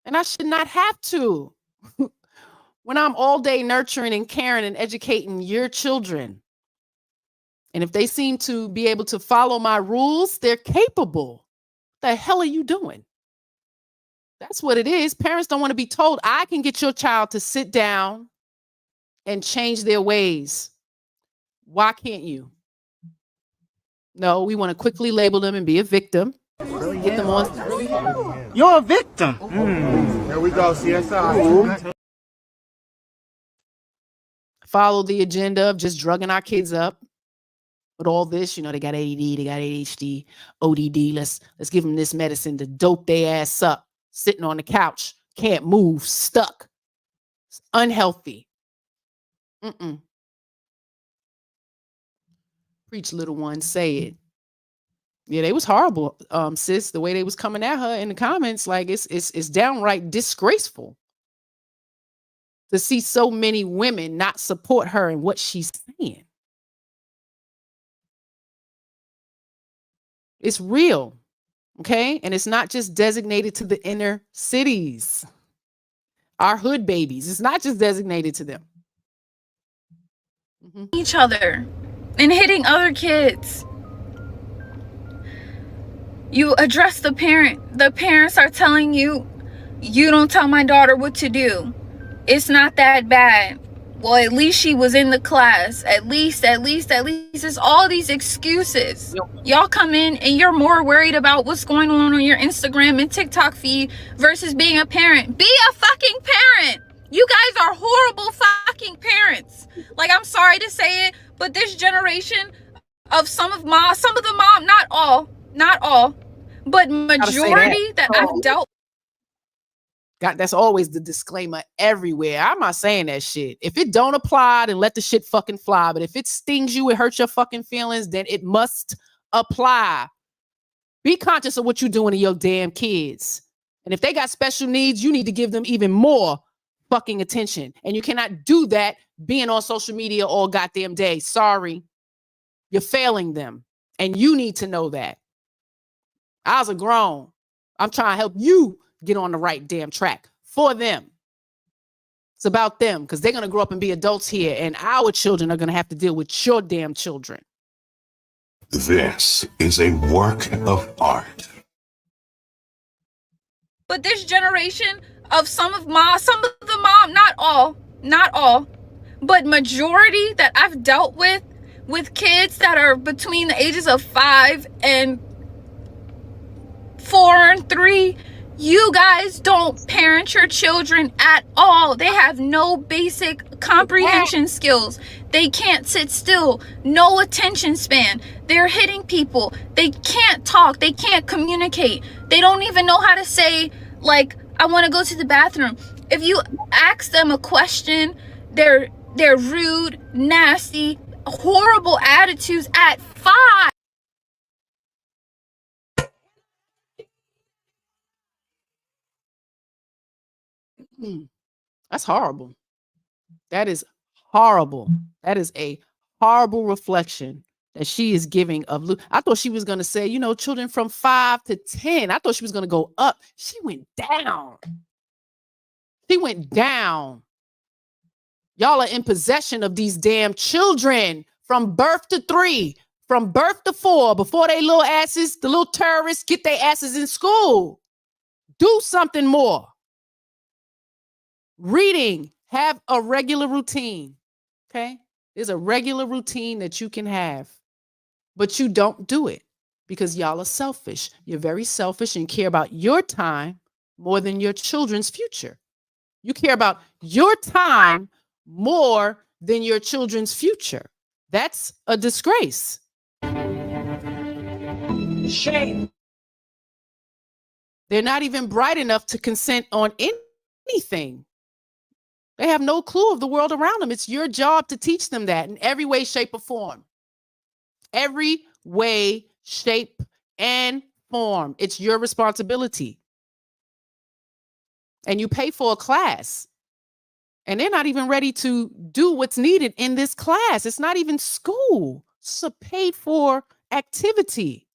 And I should not have to. When I'm all day nurturing and caring and educating your children. And if they seem to be able to follow my rules, they're capable. What the hell are you doing? That's what it is. Parents don't want to be told, I can get your child to sit down and change their ways. Why can't you? No, we want to quickly label them and be a victim. Get them on. You're a victim. There we go, CSI. Follow the agenda of just drugging our kids up with all this. They got ADD, they got ADHD, ODD. Let's give them this medicine to dope their ass up. Sitting on the couch, can't move, stuck. It's unhealthy. Preach, little one, say it. Yeah, they was horrible, sis. The way they was coming at her in the comments, like it's downright disgraceful. to see so many women not support her and what she's saying. It's real, okay? And it's not just designated to the inner cities. Our hood babies, it's not just designated to them. Each other and hitting other kids. You address the parent. The parents are telling you, you don't tell my daughter what to do. It's not that bad. Well, at least she was in the class. At least. It's all these excuses. Y'all come in and you're more worried about what's going on your Instagram and TikTok feed versus being a parent. Be a fucking parent. You guys are horrible fucking parents. Like, I'm sorry to say it, but this generation of some of the mom, not all, but majority that I've dealt. God, that's always the disclaimer everywhere. I'm not saying that shit. If it don't apply, then let the shit fucking fly. But if it stings you, it hurts your fucking feelings, then it must apply. Be conscious of what you're doing to your damn kids. And if they got special needs, you need to give them even more fucking attention. And you cannot do that being on social media all goddamn day. Sorry. You're failing them. And you need to know that. I was a grown. I'm trying to help you get on the right damn track for them. It's about them because they're going to grow up and be adults here. And our children are going to have to deal with your damn children. This is a work of art. But this generation of some of the mom, not all, but majority that I've dealt with kids that are between the ages of 5 and 4 and 3, you guys don't parent your children at all. They have no basic comprehension skills. They can't sit still. No attention span. They're hitting people. They can't talk. They can't communicate. They don't even know how to say, like, I want to go to the bathroom. If you ask them a question, they're rude, nasty, horrible attitudes at 5. That's horrible. That is horrible. That is a horrible reflection that she is giving of I thought she was going to say, you know, children from 5 to 10. I thought she was going to go up. She went down. She went down. Y'all are in possession of these damn children from birth to 3, from birth to 4, before they little asses, the little terrorists get their asses in school. Do something more. Reading, have a regular routine, okay? There's a regular routine that you can have, but you don't do it because y'all are selfish. You're very selfish and care about your time more than your children's future. You care about your time more than your children's future. That's a disgrace. Shame. They're not even bright enough to consent on anything. They have no clue of the world around them. It's your job to teach them that in every way, shape, or form. Every way, shape, and form. It's your responsibility. And you pay for a class. And they're not even ready to do what's needed in this class. It's not even school. It's a paid for activity.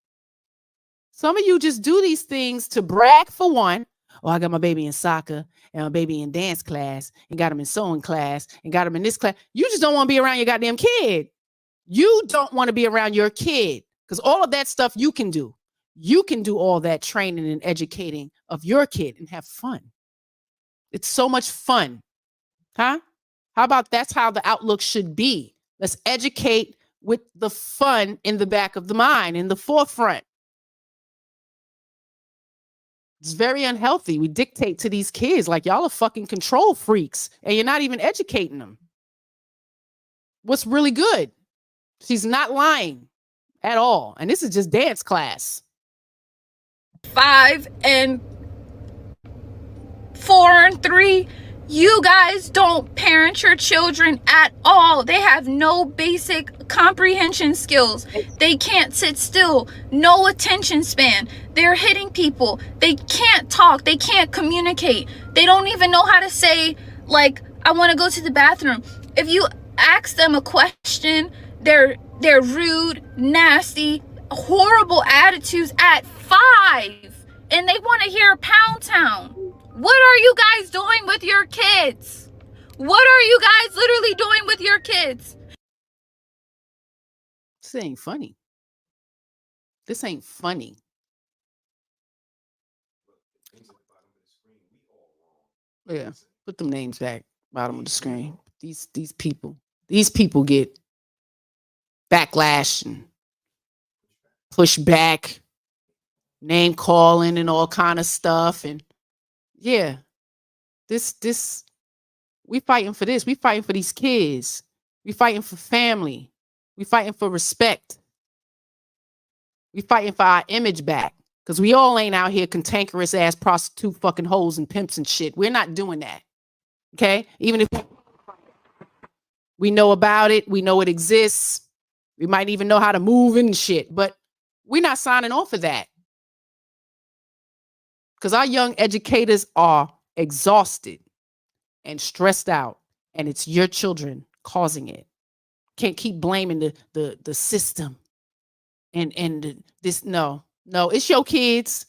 Some of you just do these things to brag for one. Oh, I got my baby in soccer and my baby in dance class and got him in sewing class and got him in this class. You just don't want to be around your goddamn kid. You don't want to be around your kid because all of that stuff you can do. You can do all that training and educating of your kid and have fun. It's so much fun. Huh? How about that's how the outlook should be? Let's educate with the fun in the back of the mind, in the forefront. It's very unhealthy. We dictate to these kids like y'all are fucking control freaks and you're not even educating them. What's really good? She's not lying at all. And this is just dance class. 5 and 4 and 3. You guys don't parent your children at all. They have no basic comprehension skills. They can't sit still. No attention span. They're hitting people. They can't talk. They can't communicate. They don't even know how to say, like, I want to go to the bathroom. If you ask them a question, they're rude, nasty, horrible attitudes at 5, and they want to hear Pound Town. What are you guys doing with your kids? What are you guys literally doing with your kids? This ain't funny. This ain't funny. Yeah, put them names back, bottom of the screen. These people get backlash and pushback, name calling and all kind of stuff. And yeah, this we fighting for this. We fighting for these kids. We fighting for family. We fighting for respect. We fighting for our image back. Because we all ain't out here cantankerous ass prostitute fucking hoes and pimps and shit. We're not doing that. Okay? Even if we know about it, we know it exists. We might even know how to move and shit. But we're not signing on for that. Because our young educators are exhausted and stressed out. And it's your children causing it. Can't keep blaming the system. And this, no, it's your kids.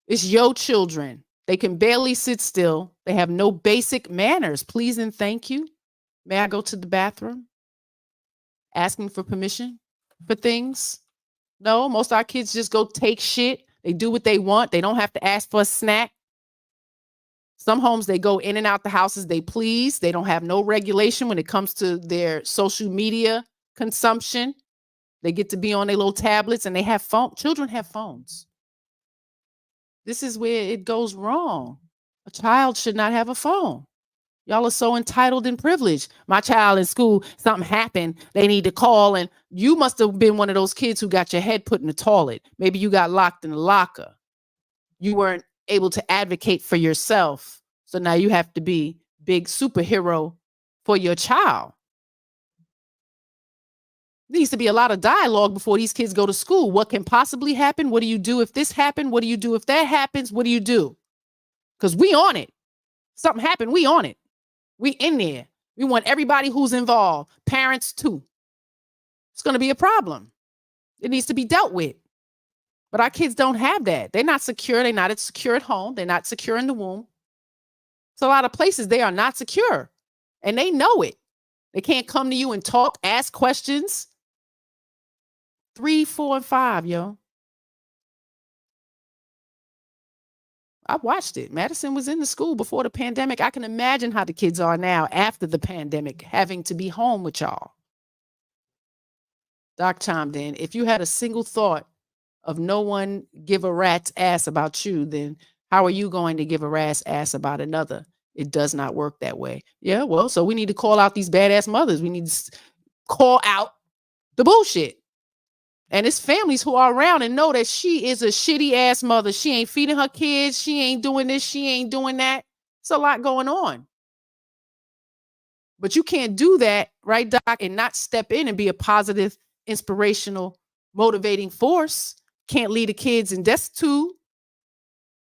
It's your children. They can barely sit still. They have no basic manners. Please and thank you. May I go to the bathroom? Asking for permission for things. No, most of our kids just go take shit. They do what they want. They don't have to ask for a snack. Some homes, they go in and out the houses they please. They don't have no regulation when it comes to their social media consumption. They get to be on their little tablets and they have phone. Children have phones. This is where it goes wrong. A child should not have a phone. Y'all are so entitled and privileged. My child in school, something happened. They need to call. And you must have been one of those kids who got your head put in the toilet. Maybe you got locked in the locker. You weren't able to advocate for yourself. So now you have to be big superhero for your child. There needs to be a lot of dialogue before these kids go to school. What can possibly happen? What do you do if this happened? What do you do if that happens? What do you do? Because we on it. Something happened, we on it. We in there. We want everybody who's involved. Parents too. It's going to be a problem. It needs to be dealt with. But our kids don't have that. They're not secure. They're not secure at home. They're not secure in the womb. So a lot of places they are not secure. And they know it. They can't come to you and talk, ask questions. 3, 4, and 5, yo. I watched it. Madison was in the school before the pandemic. I can imagine how the kids are now after the pandemic, having to be home with y'all. Doc chimed in. If you had a single thought of no one give a rat's ass about you, then how are you going to give a rat's ass about another? It does not work that way. Yeah, well, so we need to call out these badass mothers. We need to call out the bullshit. And it's families who are around and know that she is a shitty ass mother. She ain't feeding her kids. She ain't doing this. She ain't doing that. It's a lot going on. But you can't do that, right, Doc, and not step in and be a positive, inspirational, motivating force. Can't leave the kids in destitute.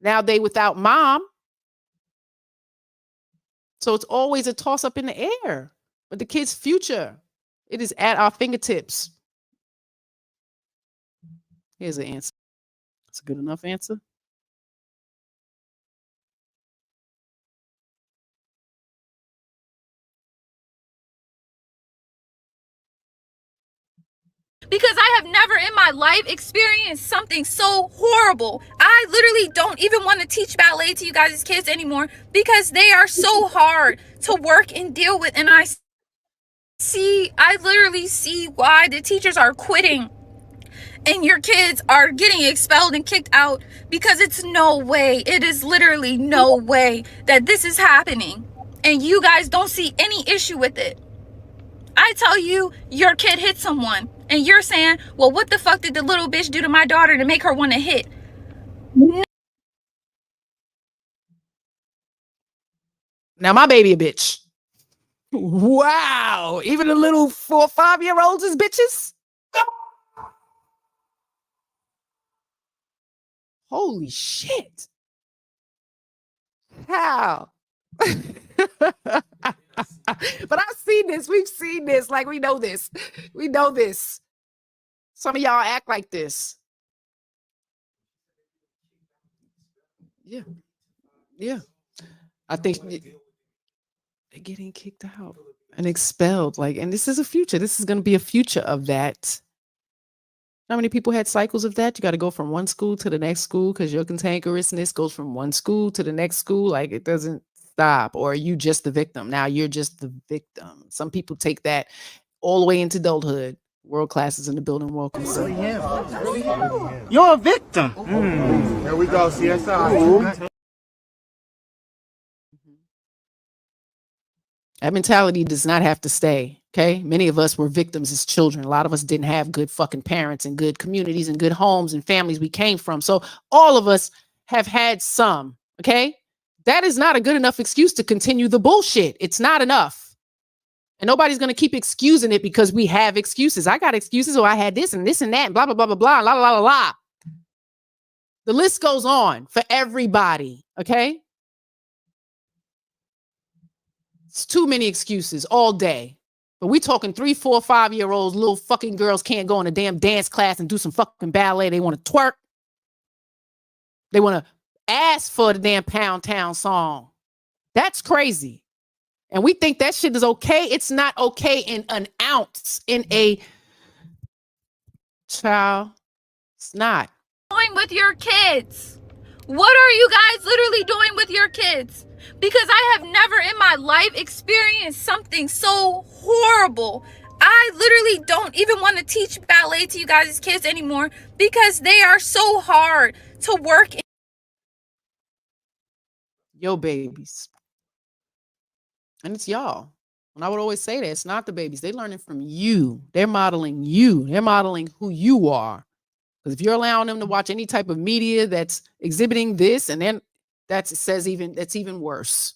Now they without mom. So it's always a toss up in the air. But the kids' future, it is at our fingertips. Here's the answer. That's a good enough answer. Because I have never in my life experienced something so horrible. I literally don't even want to teach ballet to you guys' kids anymore because they are so hard to work and deal with. And I literally see why the teachers are quitting and your kids are getting expelled and kicked out, because it's no way, it is literally no way that this is happening and you guys don't see any issue with it. I tell you your kid hit someone and you're saying, well, what the fuck did the little bitch do to my daughter to make her want to hit? Now my baby a bitch. Wow. Even the little 4 or 5-year-olds is bitches? Holy shit. How? But I've seen this. We've seen this. Like, we know this. We know this. Some of y'all act like this. Yeah. Yeah. I think they're getting kicked out and expelled. Like, and this is a future. This is going to be a future of that. How many people had cycles of that? You got to go from one school to the next school because your cantankerousness goes from one school to the next school. Like, it doesn't stop. Or are you just the victim? Now you're just the victim. Some people take that all the way into adulthood. World class is in the building. Welcome, sir. You're a victim. Here we go, CSI. That mentality does not have to stay. Okay. Many of us were victims as children. A lot of us didn't have good fucking parents and good communities and good homes and families we came from. So all of us have had some. Okay. That is not a good enough excuse to continue the bullshit. It's not enough. And nobody's going to keep excusing it because we have excuses. I got excuses. Oh, I had this and that and blah, blah, blah, blah, blah, la, la, la, la. The list goes on for everybody. Okay. It's too many excuses all day. But we talking 3, 4, 5-year-olds, little fucking girls can't go in a damn dance class and do some fucking ballet. They want to twerk. They want to ask for the damn Pound Town song. That's crazy. And we think that shit is okay. It's not okay in an ounce in a child. It's not. Doing with your kids? What are you guys literally doing with your kids? Because I have never in my life experienced something so horrible. I literally don't even want to teach ballet to you guys' kids anymore because they are so hard to work in. Yo, babies. And it's y'all. And I would always say that it's not the babies. They're learning from you. They're modeling you. They're modeling who you are. Because if you're allowing them to watch any type of media that's exhibiting this, and then that's even worse.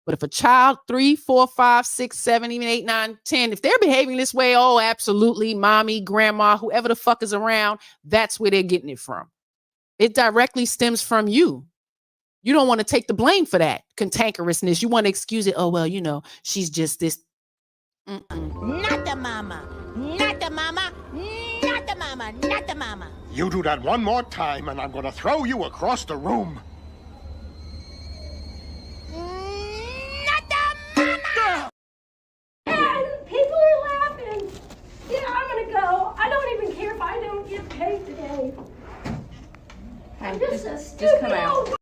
But if a child 3, 4, 5, 6, 7, even 8, 9, 10, if they're behaving this way, oh, absolutely, mommy, grandma, whoever the fuck is around, that's where they're getting it from. It directly stems from you. You don't want to take the blame for that cantankerousness. You want to excuse it. Oh, well, you know, she's just this. Not the mama. Not the mama. Not the mama. Not the mama. You do that one more time and I'm going to throw you across the room. Not the mama! And people are laughing. Yeah, I'm going to go. I don't even care if I don't get paid today. I'm just a stupid old...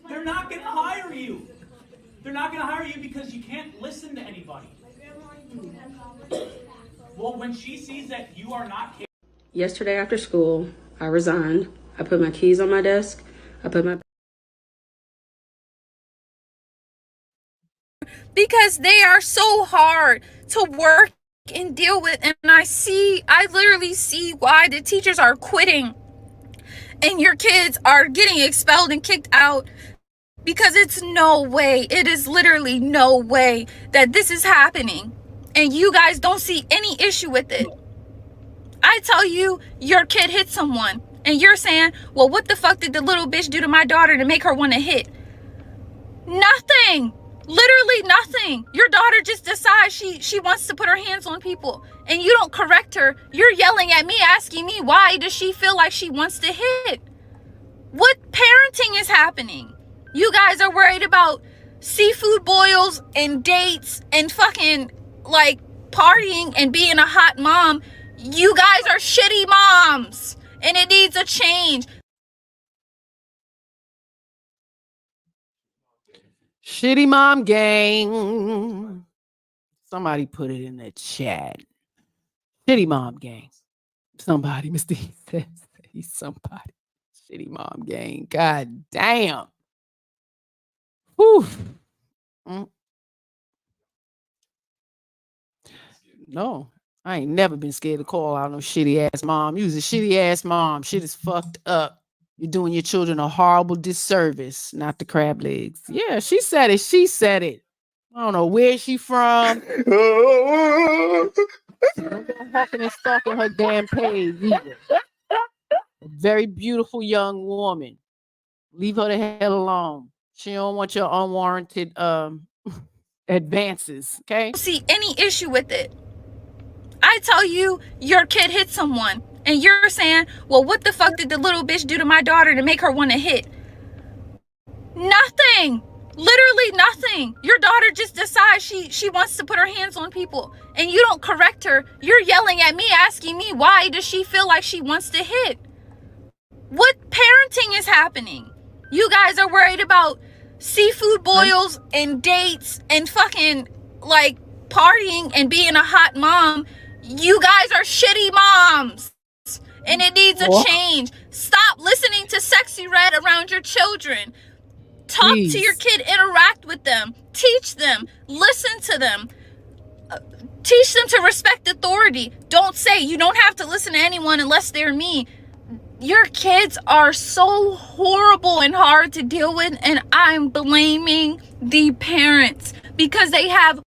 They're not going to hire you. They're not going to hire you because you can't listen to anybody. Well, when she sees that you are not capable. Yesterday after school, I resigned. I put my keys on my desk. Because they are so hard to work and deal with. And I literally see why the teachers are quitting and your kids are getting expelled and kicked out. Because it's no way, it is literally no way that this is happening. And you guys don't see any issue with it. I tell you, your kid hit someone. And you're saying, well, what the fuck did the little bitch do to my daughter to make her want to hit? Nothing. Literally nothing. Your daughter just decides she wants to put her hands on people. And you don't correct her. You're yelling at me, asking me, why does she feel like she wants to hit? What parenting is happening? You guys are worried about seafood boils and dates and fucking like partying and being a hot mom. You guys are shitty moms and it needs a change. Shitty mom gang. Somebody put it in the chat. Shitty mom gang. Somebody, Mr. E says he's somebody. Shitty mom gang. God damn. Whew. No, I ain't never been scared to call out no shitty ass mom. You was a shitty ass mom. Shit is fucked up. You're doing your children a horrible disservice. Not the crab legs. Yeah, she said it. She said it. I don't know where she from. Don't go huffing and stalking her damn page either. A very beautiful young woman. Leave her the hell alone. She don't want your unwarranted advances. Okay. See any issue with it. I tell you your kid hit someone and you're saying, well, what the fuck did the little bitch do to my daughter to make her want to hit? Nothing. Literally nothing. Your daughter just decides she wants to put her hands on people and you don't correct her. You're yelling at me, asking me, why does she feel like she wants to hit? What parenting is happening? You guys are worried about seafood boils and dates and fucking like partying and being a hot mom. You guys are shitty moms and it needs a change. Stop listening to Sexy Red around your children. Talk to your kid, interact with them, teach them, listen to them, teach them to respect authority. Don't say you don't have to listen to anyone unless they're me. Your kids are so horrible and hard to deal with, and I'm blaming the parents because they have.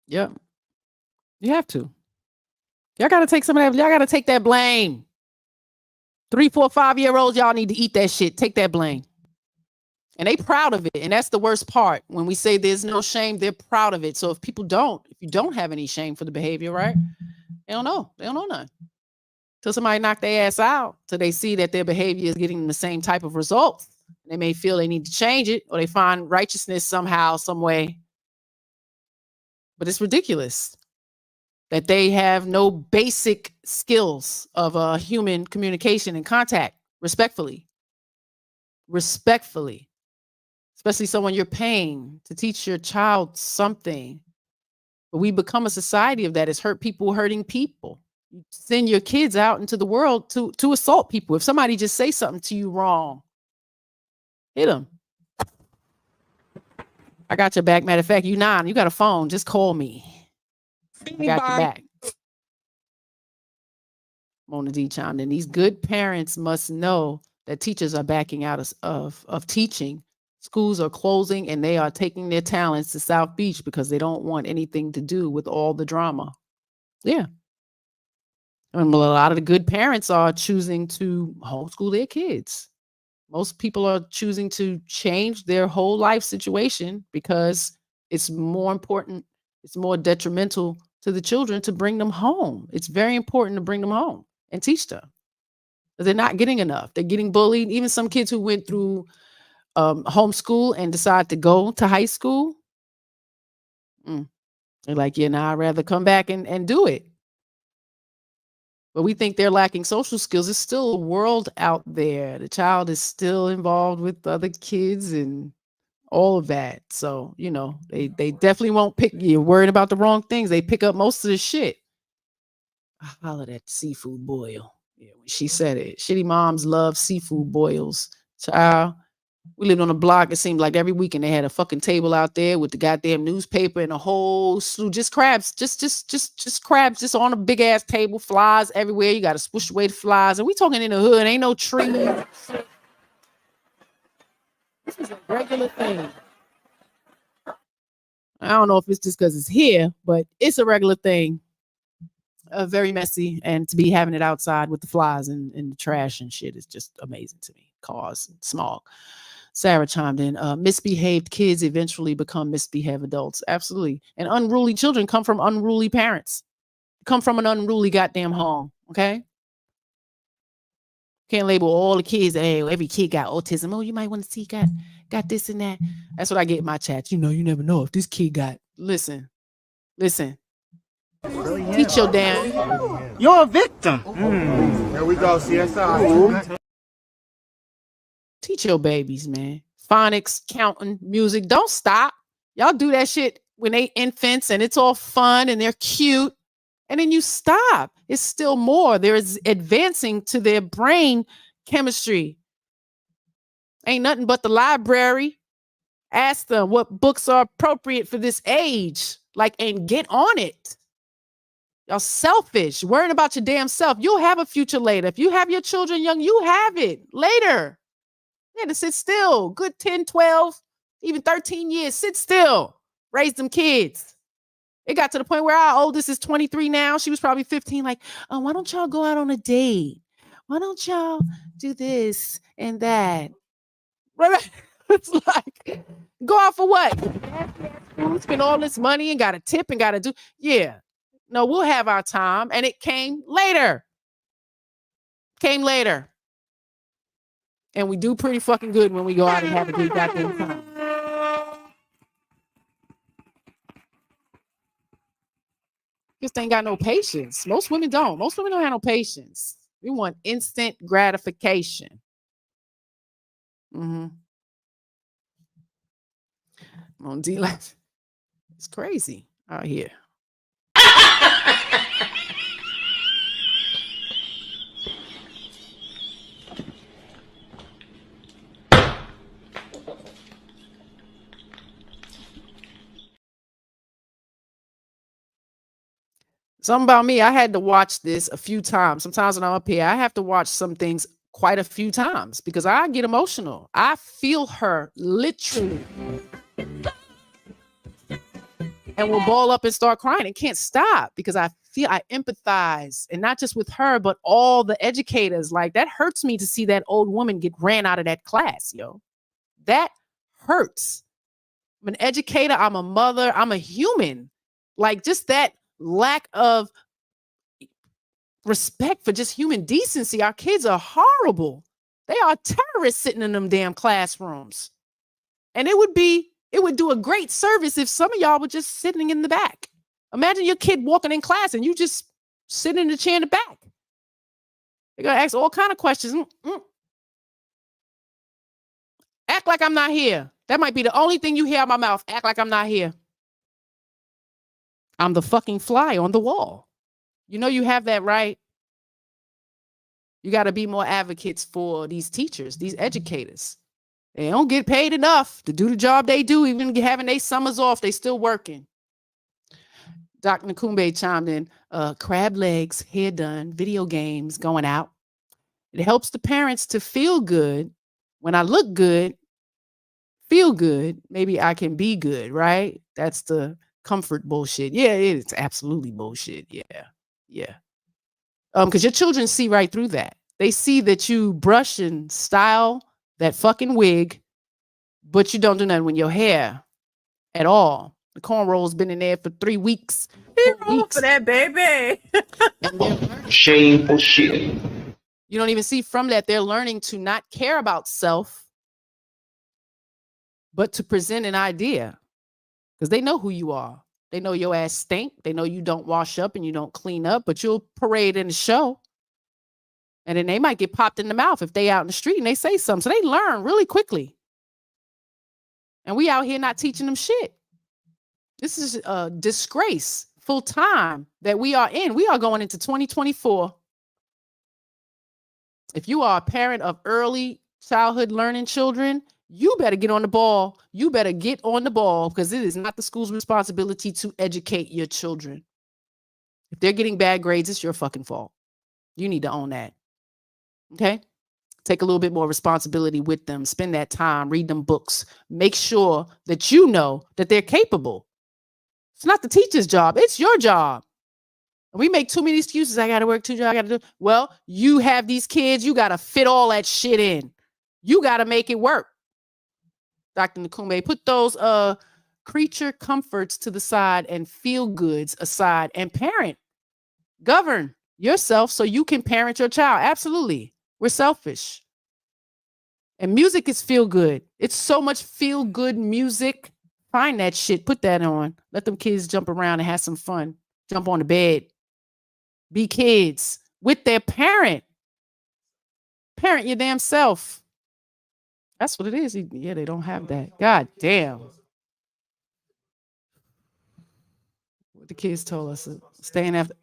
Yep. You have to. Y'all got to take some of that. Y'all got to take that blame. 3, 4, 5-year-olds, y'all need to eat that shit. Take that blame. And they proud of it. And that's the worst part. When we say there's no shame, they're proud of it. So if you don't have any shame for the behavior, right? They don't know. They don't know none. Till somebody knock their ass out, till they see that their behavior is getting the same type of results. They may feel they need to change it, or they find righteousness somehow, some way. But it's ridiculous that they have no basic skills of human communication and contact, respectfully, especially someone you're paying to teach your child something. But we become a society of that. It's hurt people hurting people. You send your kids out into the world to assault people. If somebody just say something to you wrong, hit them. I got your back. Matter of fact, you got a phone. Just call me. I got your back. Mona D chimed in. These good parents must know that teachers are backing out of teaching. Schools are closing and they are taking their talents to South Beach because they don't want anything to do with all the drama. Yeah. And a lot of the good parents are choosing to homeschool their kids. Most people are choosing to change their whole life situation because it's more important, it's more detrimental to the children to bring them home. It's very important to bring them home and teach them. They're not getting enough. They're getting bullied. Even some kids who went through homeschool and decide to go to high school. They're like, yeah, I'd rather come back and do it. But we think they're lacking social skills. It's still a world out there. The child is still involved with other kids and all of that. So, they definitely won't pick. You're worried about the wrong things. They pick up most of the shit. I hollered at seafood boil. Yeah, when she said it. Shitty moms love seafood boils. Child. We lived on a block. It seemed like every weekend they had a fucking table out there with the goddamn newspaper and a whole slew, just crabs, just crabs, just on a big ass table, flies everywhere. You got to swoosh away the flies. And we talking in the hood, ain't no tree. This is a regular thing. I don't know if it's just because it's here, but it's a regular thing. Very messy, and to be having it outside with the flies and the trash and shit is just amazing to me. Cars and smog. Sarah chimed in. Misbehaved kids eventually become misbehaved adults. Absolutely. And unruly children come from unruly parents. Come from an unruly goddamn home. Okay. Can't label all the kids. Hey, every kid got autism. Oh, you might want to see got this and that. That's what I get in my chat. You never know if this kid got. Listen. Teach your damn. You're a victim. Here we go, CSI. Teach your babies, man. Phonics, counting, music. Don't stop. Y'all do that shit when they infants and it's all fun and they're cute. And then you stop. It's still more. There is advancing to their brain chemistry. Ain't nothing but the library. Ask them what books are appropriate for this age. And get on it. Y'all selfish. Worrying about your damn self. You'll have a future later. If you have your children young, you have it later. Yeah, to sit still. Good 10, 12, even 13 years. Sit still. Raise them kids. It got to the point where our oldest is 23 now. She was probably 15. Like, oh, why don't y'all go out on a date? Why don't y'all do this and that? Right? It's like, go out for what? Spend all this money and got a tip and got to do. Yeah. No, we'll have our time. And it came later. And we do pretty fucking good when we go out and have a good goddamn time. Just ain't got no patience. Most women don't. Most women don't have no patience. We want instant gratification. On D-Life. It's crazy out here. Something about me, I had to watch this a few times. Sometimes when I'm up here, I have to watch some things quite a few times because I get emotional. I feel her literally. And will ball up and start crying and can't stop because I empathize, and not just with her, but all the educators. Like, that hurts me to see that old woman get ran out of that class, yo. That hurts. I'm an educator. I'm a mother. I'm a human. Like, just that lack of respect for just human decency. Our kids are horrible. They are terrorists sitting in them damn classrooms. And it would do a great service if some of y'all were just sitting in the back. Imagine your kid walking in class and you just sitting in the chair in the back. They're going to ask all kind of questions. Act like I'm not here. That might be the only thing you hear out of my mouth. Act like I'm not here. I'm the fucking fly on the wall. You know you have that right. You got to be more advocates for these teachers, these educators. They don't get paid enough to do the job they do. Even having their summers off, they still working. Dr. Nakumbe chimed in, crab legs, hair done, video games, going out. It helps the parents to feel good. When I look good, feel good, maybe I can be good, right? That's the comfort bullshit. Yeah, it's absolutely bullshit. Yeah. Because your children see right through that. They see that you brush and style that fucking wig, but you don't do nothing with your hair at all. The cornrow's been in there for 3 weeks. For that, baby. Shameful shit. You don't even see from that they're learning to not care about self, but to present an idea. Because they know who you are. They know your ass stink. They know you don't wash up and you don't clean up, but you'll parade in the show. And then they might get popped in the mouth if they out in the street and they say something. So they learn really quickly. And we out here not teaching them shit. This is a disgrace full time that we are in. We are going into 2024. If you are a parent of early childhood learning children, you better get on the ball. You better get on the ball because it is not the school's responsibility to educate your children. If they're getting bad grades, it's your fucking fault. You need to own that. Okay? Take a little bit more responsibility with them. Spend that time, read them books. Make sure that you know that they're capable. It's not the teacher's job. It's your job. We make too many excuses. I got to work 2 jobs. I got to do. Well, you have these kids. You got to fit all that shit in. You got to make it work. Dr. Nakumbe, put those creature comforts to the side and feel goods aside and parent. Govern yourself so you can parent your child. Absolutely. We're selfish. And music is feel good. It's so much feel good music. Find that shit. Put that on. Let them kids jump around and have some fun. Jump on the bed. Be kids with their parent. Parent your damn self. That's what it is. Yeah, they don't have that. God damn. What the kids told us. Staying after.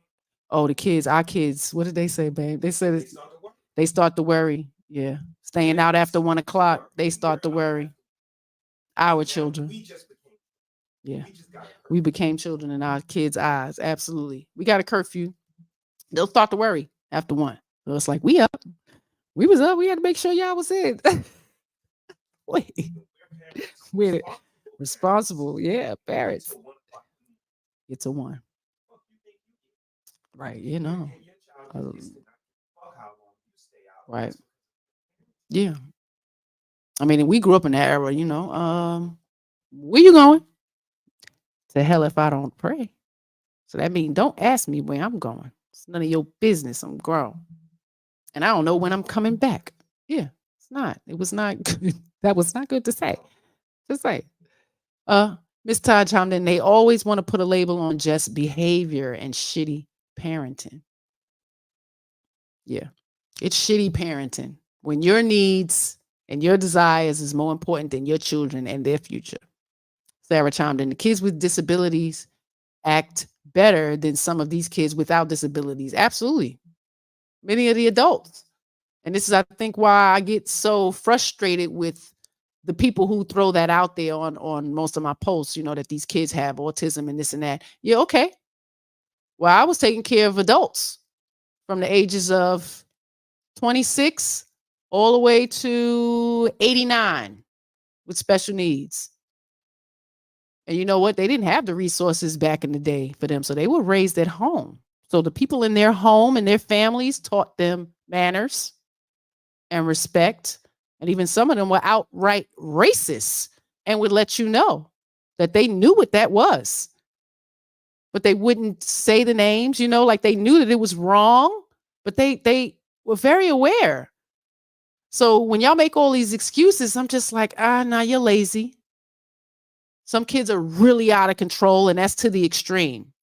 Oh, the kids, our kids. What did they say, babe? They said they start to worry. Yeah. Staying out after 1 o'clock, they start to worry. Our children. Yeah. We became children in our kids' eyes. Absolutely. We got a curfew. They'll start to worry after 1. So it's like, we up. We was up. We had to make sure y'all was in. Wait. We're responsible. Yeah, parents. Get to 1. Right, you know. Right. Yeah. I mean, we grew up in that era, you know. Where you going? To hell if I don't pray. So that means don't ask me where I'm going. It's none of your business. I'm grown. And I don't know when I'm coming back. Yeah, it's not. It was not good. That was not good to say. Just say. Miss Todd chimed in, they always want to put a label on just behavior and shitty parenting. Yeah. It's shitty parenting when your needs and your desires is more important than your children and their future. Sarah chimed in, the kids with disabilities act better than some of these kids without disabilities. Absolutely. Many of the adults. And this is, I think, why I get so frustrated with the people who throw that out there on most of my posts, you know, that these kids have autism and this and that. Yeah, okay. Well, I was taking care of adults from the ages of 26 all the way to 89 with special needs. And you know what? They didn't have the resources back in the day for them. So they were raised at home. So the people in their home and their families taught them manners and respect. And even some of them were outright racist and would let you know that they knew what that was. But they wouldn't say the names, you know, like they knew that it was wrong, but they were very aware. So when y'all make all these excuses, I'm just like, nah, you're lazy. Some kids are really out of control, and that's to the extreme.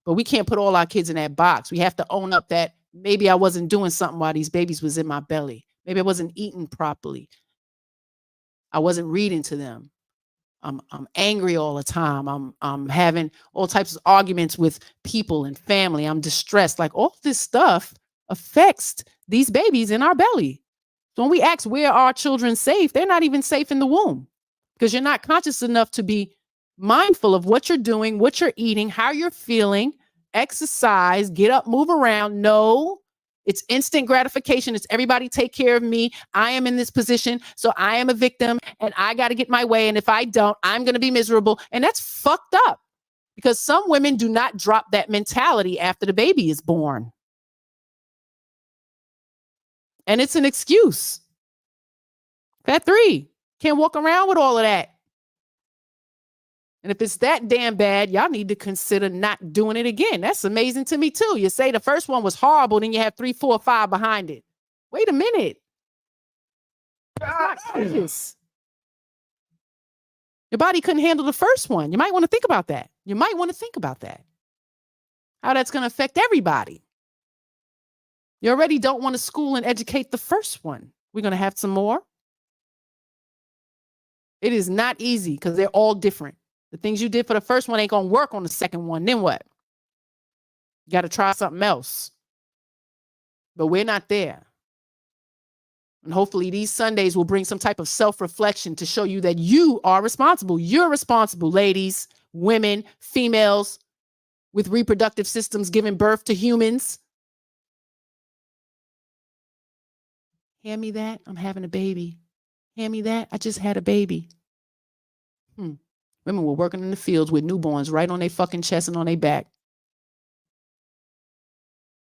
But we can't put all our kids in that box. We have to own up that maybe I wasn't doing something while these babies was in my belly. Maybe I wasn't eating properly. I wasn't reading to them. I'm angry all the time. I'm having all types of arguments with people and family. I'm distressed. Like all this stuff affects these babies in our belly. So when we ask where are our children safe, they're not even safe in the womb because you're not conscious enough to be mindful of what you're doing, what you're eating, how you're feeling, exercise, get up, move around. No, it's instant gratification. It's everybody take care of me. I am in this position, so I am a victim and I got to get my way. And if I don't, I'm going to be miserable. And that's fucked up because some women do not drop that mentality after the baby is born. And it's an excuse. Fat 3 can't walk around with all of that. And if it's that damn bad, y'all need to consider not doing it again. That's amazing to me too. You say the first one was horrible, then you have 3, 4, 5 behind it. Wait a minute. Your body couldn't handle the first one. You might want to think about that. How that's going to affect everybody. You already don't want to school and educate the first one. We're going to have some more. It is not easy because they're all different. The things you did for the first one ain't going to work on the second one. Then what? You got to try something else. But we're not there. And hopefully these Sundays will bring some type of self-reflection to show you that you are responsible. You're responsible, ladies, women, females with reproductive systems giving birth to humans. Hand me that. I'm having a baby. Hand me that. I just had a baby. Women were working in the fields with newborns right on their fucking chest and on their back.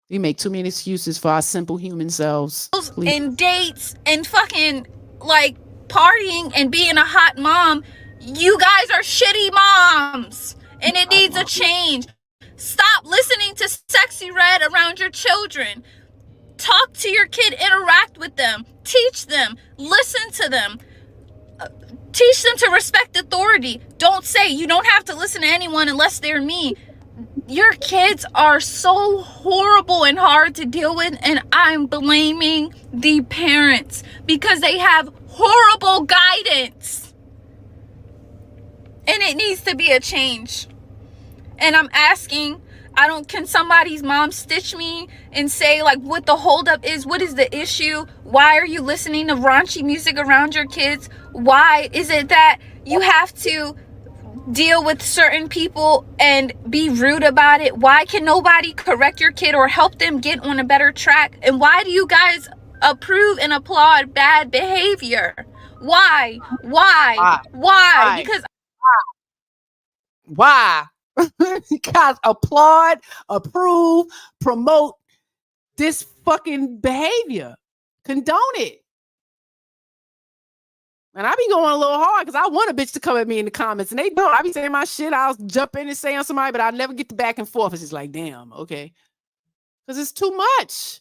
We make too many excuses for our simple human selves. Please. And dates and fucking like partying and being a hot mom. You guys are shitty moms and it needs a change. Stop listening to Sexy Red around your children. Talk to your kid, interact with them, teach them, listen to them. Teach them to respect authority. Don't say you don't have to listen to anyone unless they're me. Your kids are so horrible and hard to deal with, and I'm blaming the parents because they have horrible guidance. And it needs to be a change. And I'm asking, can somebody's mom stitch me and say like what the holdup is? What is the issue? Why are you listening to raunchy music around your kids? Why is it that you have to deal with certain people and be rude about it? Why can nobody correct your kid or help them get on a better track? And why do you guys approve and applaud bad behavior? Why? Because why? You guys applaud, approve, promote this fucking behavior. Condone it. And I be going a little hard because I want a bitch to come at me in the comments, and they don't. I be saying my shit. I'll jump in and say on somebody, but I never get the back and forth. It's just like, damn, okay. Because it's too much.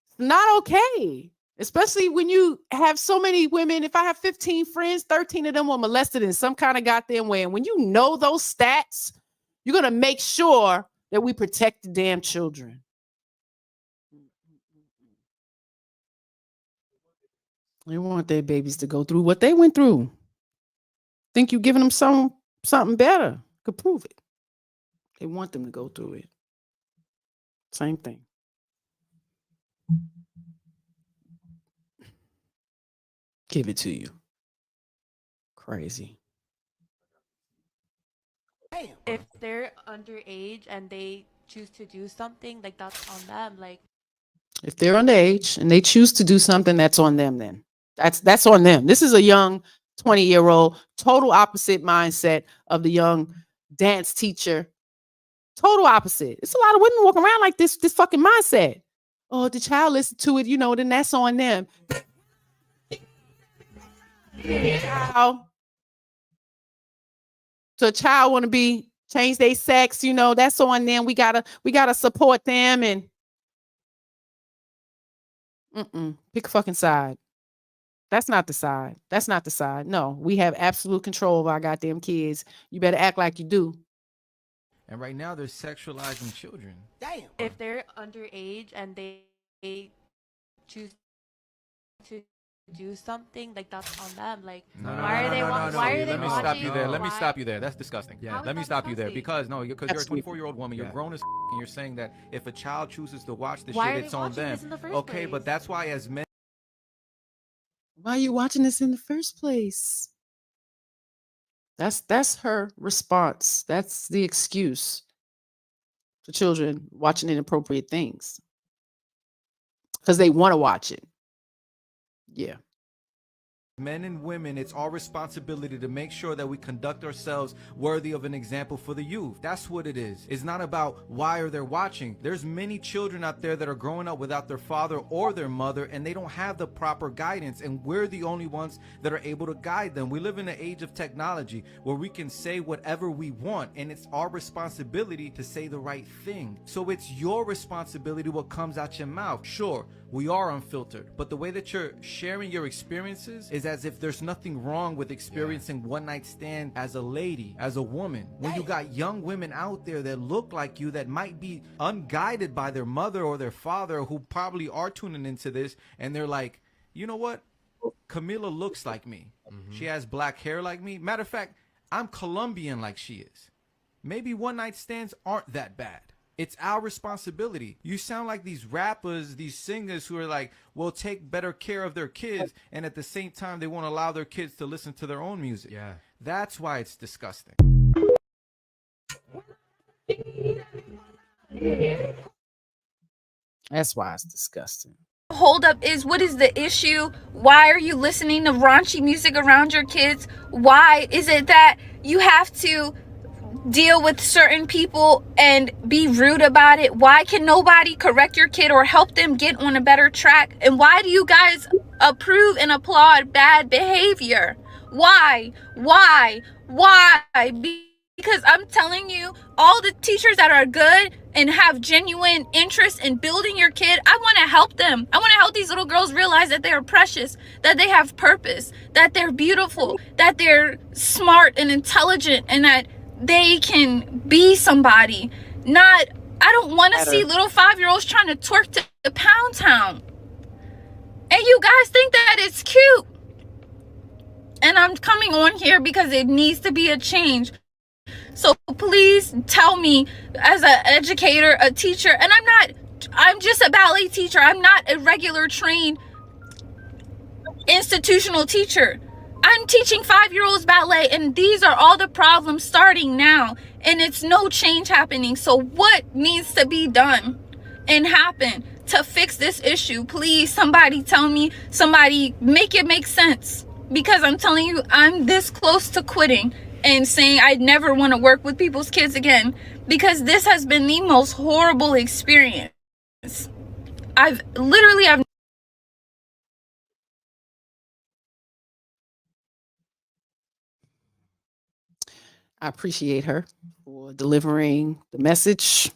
It's not okay. Especially when you have so many women. If I have 15 friends, 13 of them were molested in some kind of goddamn way. And when you know those stats, you're going to make sure that we protect the damn children. They want their babies to go through what they went through. Think you giving them something better. Could prove it. They want them to go through it. Same thing. Give it to you. Crazy. If they're underage and they choose to do something, like that's on them. Like if they're underage and they choose to do something, that's on them then. That's on them. This is a young 20-year-old, total opposite mindset of the young dance teacher. Total opposite. It's a lot of women walking around like this fucking mindset. Oh, the child listen to it, then that's on them. So a child want to change their sex, that's on them. We gotta support them and pick a fucking side. That's not the side. That's not the side. No, we have absolute control of our goddamn kids. You better act like you do. And right now they're sexualizing children. Damn. If they're underage and they choose to do something, like that's on them. Like why are they watching? Let me stop you there. Let me stop you there. That's disgusting. Yeah. Let me stop you there because you're a 24-year-old woman. You're grown as and you're saying that if a child chooses to watch this shit, it's on them. Okay, but that's why as men. Why are you watching this in the first place? That's her response. That's the excuse for children watching inappropriate things. Because they want to watch it. Yeah. Men and women, it's our responsibility to make sure that we conduct ourselves worthy of an example for the youth. That's what it is. It's not about why are they watching. There's many children out there that are growing up without their father or their mother, and they don't have the proper guidance, and we're the only ones that are able to guide them. We live in an age of technology where we can say whatever we want, and it's our responsibility to say the right thing. So it's your responsibility what comes out your mouth. Sure, we are unfiltered, but the way that you're sharing your experiences is as if there's nothing wrong with experiencing one night stand as a lady, as a woman. When you got young women out there that look like you, that might be unguided by their mother or their father, who probably are tuning into this, and they're like, you know what? Camila looks like me. She has black hair like me. Matter of fact, I'm Colombian like she is. Maybe one night stands aren't that bad. It's our responsibility. You sound like these rappers, these singers who are like, will take better care of their kids, and at the same time, they won't allow their kids to listen to their own music. Yeah. That's why it's disgusting. That's why it's disgusting. Hold up is, what is the issue? Why are you listening to raunchy music around your kids? Why is it that you have to deal with certain people and be rude about it? Why can nobody correct your kid or help them get on a better track? And why do you guys approve and applaud bad behavior? Why? Because I'm telling you, all the teachers that are good and have genuine interest in building your kid, I want to help them. I want to help these little girls realize that they are precious, that they have purpose, that they're beautiful, that they're smart and intelligent, and that they can be somebody. I don't want to see little 5-year-olds trying to twerk to the Pound Town. And you guys think that it's cute. And I'm coming on here because it needs to be a change. So please tell me, as an educator, a teacher, and I'm just a ballet teacher. I'm not a regular trained institutional teacher. I'm teaching 5-year-olds ballet, and these are all the problems starting now, and it's no change happening. So what needs to be done and happen to fix this issue? Please, somebody tell me, somebody make it make sense, because I'm telling you, I'm this close to quitting and saying I'd never want to work with people's kids again, because this has been the most horrible experience. I've I appreciate her for delivering the message,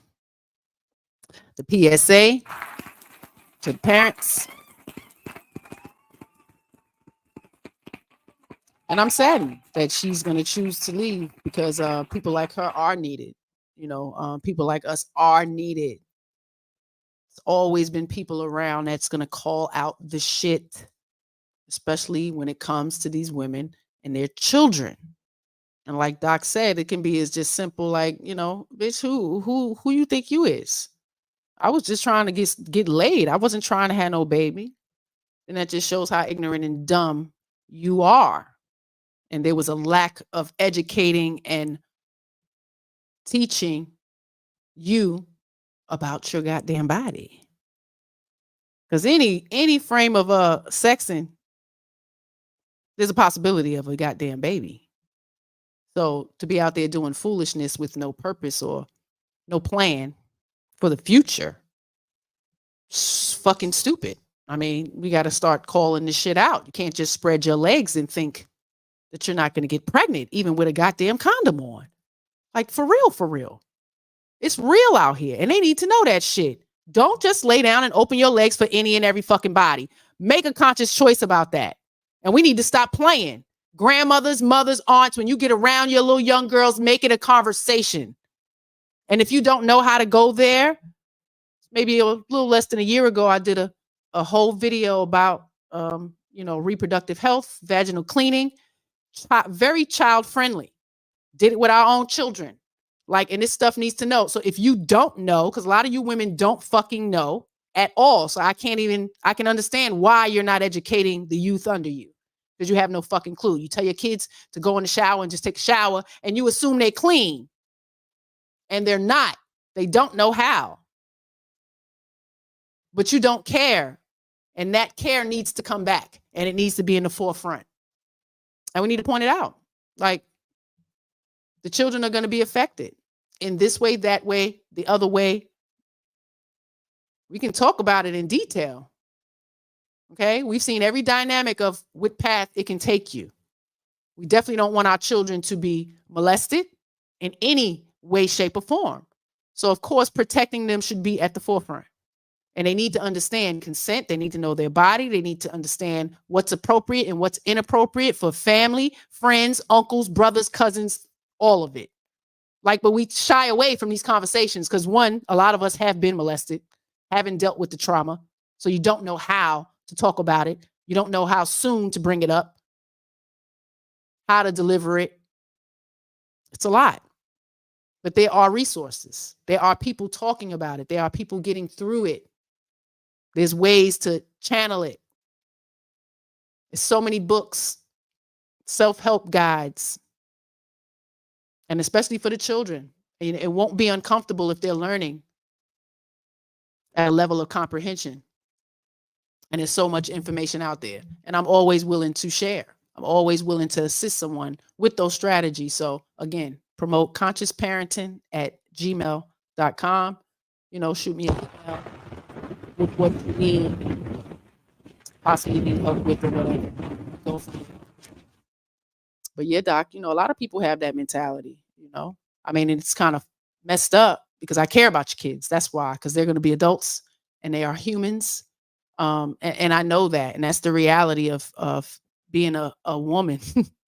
the PSA to the parents. And I'm saddened that she's going to choose to leave because people like her are needed. People like us are needed. It's always been people around that's going to call out the shit, especially when it comes to these women and their children. And like Doc said, it can be as just simple like, bitch, who you think you is? I was just trying to get laid. I wasn't trying to have no baby. And that just shows how ignorant and dumb you are. And there was a lack of educating and teaching you about your goddamn body. Because any frame of sexing, there's a possibility of a goddamn baby. So to be out there doing foolishness with no purpose or no plan for the future, it's fucking stupid. I mean, we got to start calling this shit out. You can't just spread your legs and think that you're not going to get pregnant, even with a goddamn condom on. Like, for real, for real. It's real out here, and they need to know that shit. Don't just lay down and open your legs for any and every fucking body. Make a conscious choice about that. And we need to stop playing. Grandmothers, mothers, aunts, when you get around your little young girls, make it a conversation. And if you don't know how to go there, maybe a little less than a year ago, I did a whole video about, reproductive health, vaginal cleaning, very child friendly. Did it with our own children. And this stuff needs to know. So if you don't know, because a lot of you women don't fucking know at all. So I can understand why you're not educating the youth under you, because you have no fucking clue. You tell your kids to go in the shower and just take a shower, and you assume they're clean. And they're not. They don't know how. But you don't care. And that care needs to come back, and it needs to be in the forefront. And we need to point it out. The children are going to be affected in this way, that way, the other way. We can talk about it in detail. Okay? We've seen every dynamic of what path it can take you. We definitely don't want our children to be molested in any way, shape, or form. So, of course, protecting them should be at the forefront. And they need to understand consent. They need to know their body. They need to understand what's appropriate and what's inappropriate for family, friends, uncles, brothers, cousins, all of it. But we shy away from these conversations because, one, a lot of us have been molested, haven't dealt with the trauma. So you don't know how to talk about it. You don't know how soon to bring it up, how to deliver it. It's a lot. But there are resources. There are people talking about it. There are people getting through it. There's ways to channel it. There's so many books, self-help guides, and especially for the children. It won't be uncomfortable if they're learning at a level of comprehension. And there's so much information out there. And I'm always willing to share. I'm always willing to assist someone with those strategies. So again, promote conscious parenting at gmail.com. Shoot me an email with what you need, possibly need help with or whatever. Go from there. But yeah, Doc, a lot of people have that mentality, it's kind of messed up because I care about your kids. That's why, because they're going to be adults and they are humans. And I know that. And that's the reality of being a woman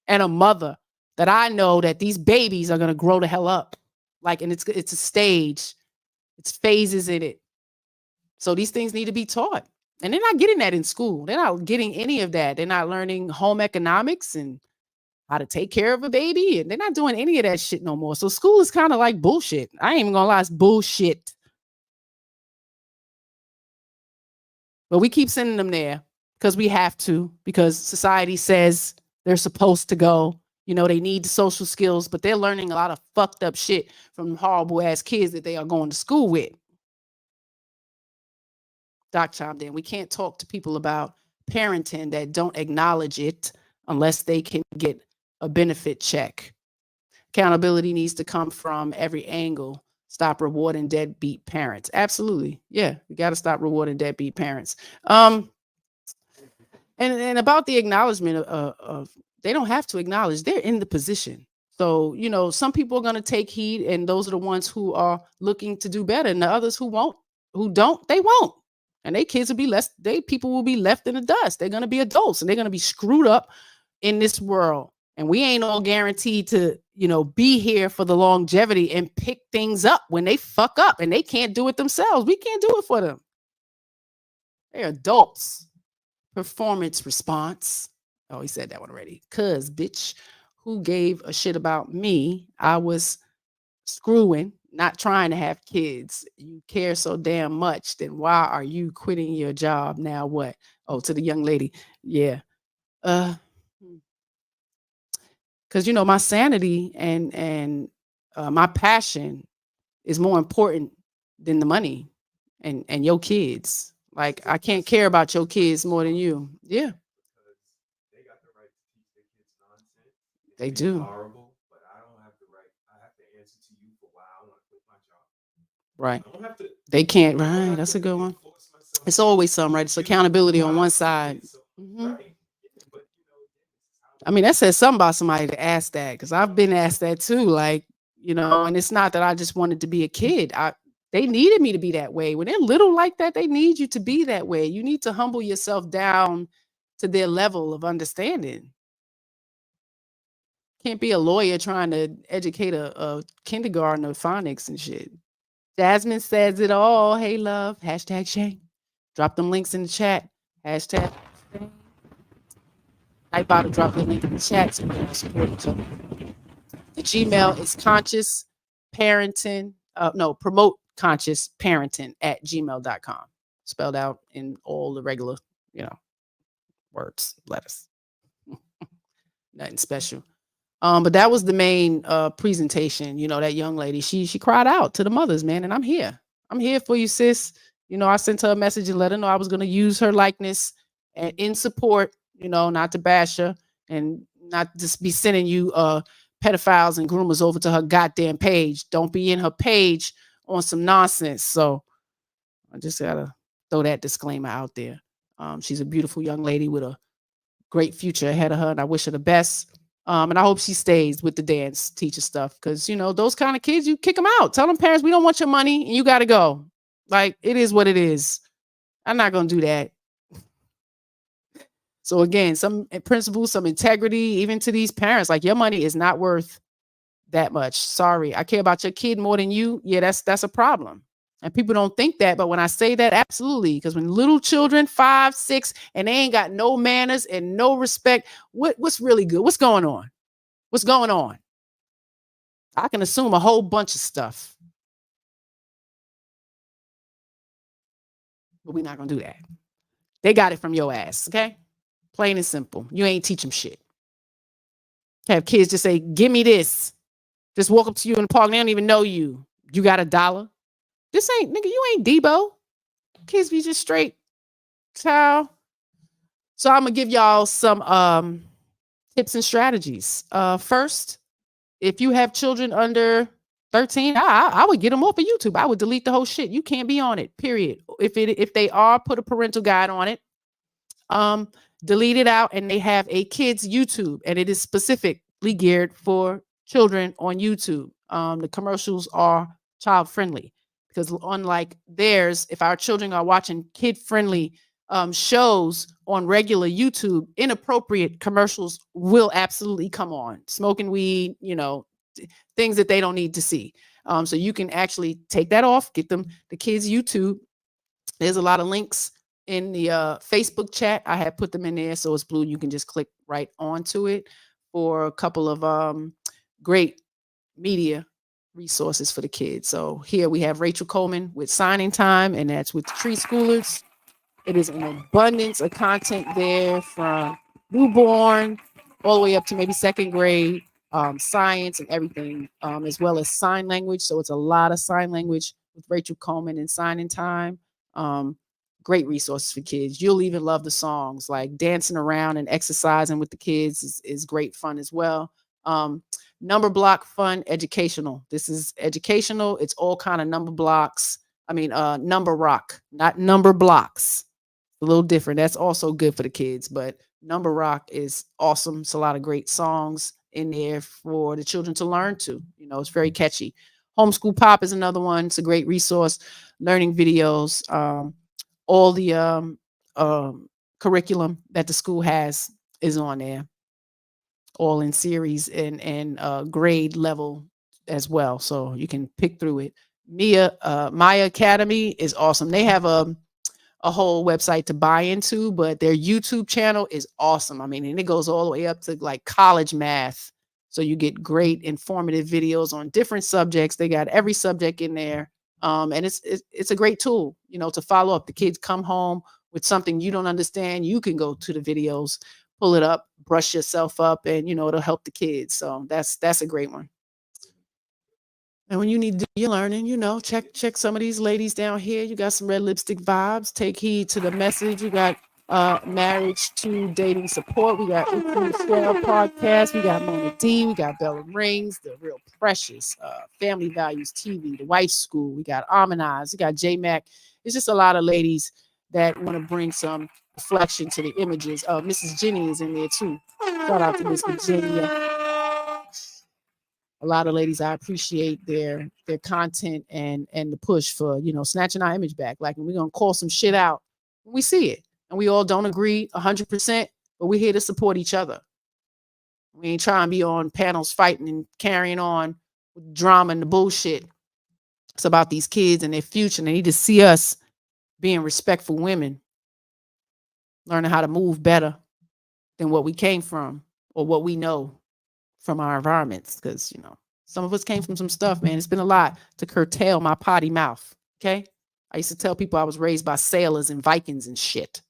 and a mother, that I know that these babies are going to grow the hell up. And it's a stage. It's phases in it. So these things need to be taught. And they're not getting that in school. They're not getting any of that. They're not learning home economics and how to take care of a baby. And they're not doing any of that shit no more. So school is kind of like bullshit. I ain't even gonna lie, it's bullshit. But we keep sending them there because we have to, because society says they're supposed to go. They need the social skills, but they're learning a lot of fucked up shit from horrible ass kids that they are going to school with. Doc chimed in. We can't talk to people about parenting that don't acknowledge it unless they can get a benefit check. Accountability needs to come from every angle. Stop rewarding deadbeat parents. Absolutely. Yeah, we got to stop rewarding deadbeat parents. And about the acknowledgement of they don't have to acknowledge, they're in the position. So, you know, some people are going to take heed, and those are the ones who are looking to do better, and the others who don't, they won't. And they kids will be people will be left in the dust. They're going to be adults, and they're going to be screwed up in this world. And we ain't all guaranteed to, you know, be here for the longevity and pick things up when they fuck up and they can't do it themselves. We can't do it for them. They're adults. Performance response. Oh, he said that one already. Cause bitch, who gave a shit about me? I was screwing, not trying to have kids. You care so damn much. Then why are you quitting your job? Now what? Oh, to the young lady. Yeah. Because, you know, my sanity and my passion is more important than the money and your kids. Like, I can't care about your kids more than you. Yeah. They do. Horrible, but I don't have the right. I have to answer to you for why I want to quit my job. Right. I don't have to. They can't. Right. That's a good one. It's always some, right? It's accountability on one side. I mean, that says something about somebody to ask that, because I've been asked that too. Like, you know, and it's not that I just wanted to be a kid. They needed me to be that way. When they're little like that, they need you to be that way. You need to humble yourself down to their level of understanding. Can't be a lawyer trying to educate a kindergartner phonics and shit. Jasmine says it all. Hey, love. Hashtag shame. Drop them links in the chat. Hashtag shame. I about to drop the link in the chat so we can support each other. The Gmail is conscious parenting. Promote conscious parenting at gmail.com. Spelled out in all the regular, you know, words, letters. Nothing special. But that was the main presentation. You know, that young lady, she cried out to the mothers, man, and I'm here. I'm here for you, sis. You know, I sent her a message and let her know I was going to use her likeness and in support, you know, not to bash her and not just be sending you pedophiles and groomers over to her goddamn page. Don't be in her page on some nonsense. So I just gotta throw that disclaimer out there. She's a beautiful young lady with a great future ahead of her, and I wish her the best. And I hope she stays with the dance teacher stuff, because, you know, those kind of kids, you kick them out. Tell them parents, we don't want your money and you got to go. Like, it is what it is. I'm not going to do that. So again, some principles, some integrity, even to these parents, like, your money is not worth that much. Sorry. I care about your kid more than you. Yeah, that's a problem. And people don't think that. But when I say that, absolutely. Because when little children, 5, 6, and they ain't got no manners and no respect, what's really good? What's going on? What's going on? I can assume a whole bunch of stuff. But we're not going to do that. They got it from your ass, okay? Plain and simple. You ain't teach them shit. Have kids just say, give me this. Just walk up to you in the park. They don't even know you. You got $1. This ain't, nigga, you ain't Debo. Kids be just straight. Child. So I'm going to give y'all some tips and strategies. First, if you have children under 13, I would get them off of YouTube. I would delete the whole shit. You can't be on it, period. If they are, put a parental guide on it. Delete it out, and they have a kids YouTube, and it is specifically geared for children on YouTube. The commercials are child friendly, because unlike theirs, if our children are watching kid friendly shows on regular YouTube, inappropriate commercials will absolutely come on. Smoking weed, you know, things that they don't need to see. So you can actually take that off, get them the kids YouTube. There's a lot of links in the Facebook chat. I had put them in there, so it's blue. You can just click right onto it for a couple of great media resources for the kids. So here we have Rachel Coleman with Signing Time, and that's with the Tree Schoolers. It is an abundance of content there, from newborn all the way up to maybe 2nd grade, science and everything, as well as sign language. So it's a lot of sign language with Rachel Coleman and Signing Time. Great resources for kids. You'll even love the songs, like dancing around and exercising with the kids is great fun as well. Number block fun, educational. This is educational. It's all kind of number blocks. I mean, number rock, not number blocks. A little different. That's also good for the kids, but number rock is awesome. It's a lot of great songs in there for the children to learn to. You know, it's very catchy. Homeschool Pop is another one. It's a great resource. Learning videos, all the curriculum that the school has is on there, all in series and grade level as well. So you can pick through it. Maya Academy is awesome. They have a whole website to buy into, but their YouTube channel is awesome. I mean, and it goes all the way up to like college math. So you get great informative videos on different subjects. They got every subject in there. And it's a great tool, you know, to follow up. The kids come home with something you don't understand. You can go to the videos, pull it up, brush yourself up, and, you know, it'll help the kids. So that's a great one. And when you need to do your learning, you know, check some of these ladies down here. You got some red lipstick vibes. Take heed to the message. You got Marriage to Dating Support. We got Michelle podcast. We got Mona D. We got Bella Rings, The Real Precious, Family Values TV, The Wife School. We got Amanize. We got J-Mac. It's just a lot of ladies that want to bring some reflection to the images. Mrs. Jenny is in there too. Shout out to Miss Virginia. A lot of ladies, I appreciate their content and the push for, you know, snatching our image back. Like, we're going to call some shit out when we see it. And we all don't agree 100%, but we're here to support each other. We ain't trying to be on panels fighting and carrying on with drama and the bullshit. It's about these kids and their future. They need to see us being respectful women, learning how to move better than what we came from or what we know from our environments. Because, you know, some of us came from some stuff, man. It's been a lot to curtail my potty mouth. Okay. I used to tell people I was raised by sailors and Vikings and shit.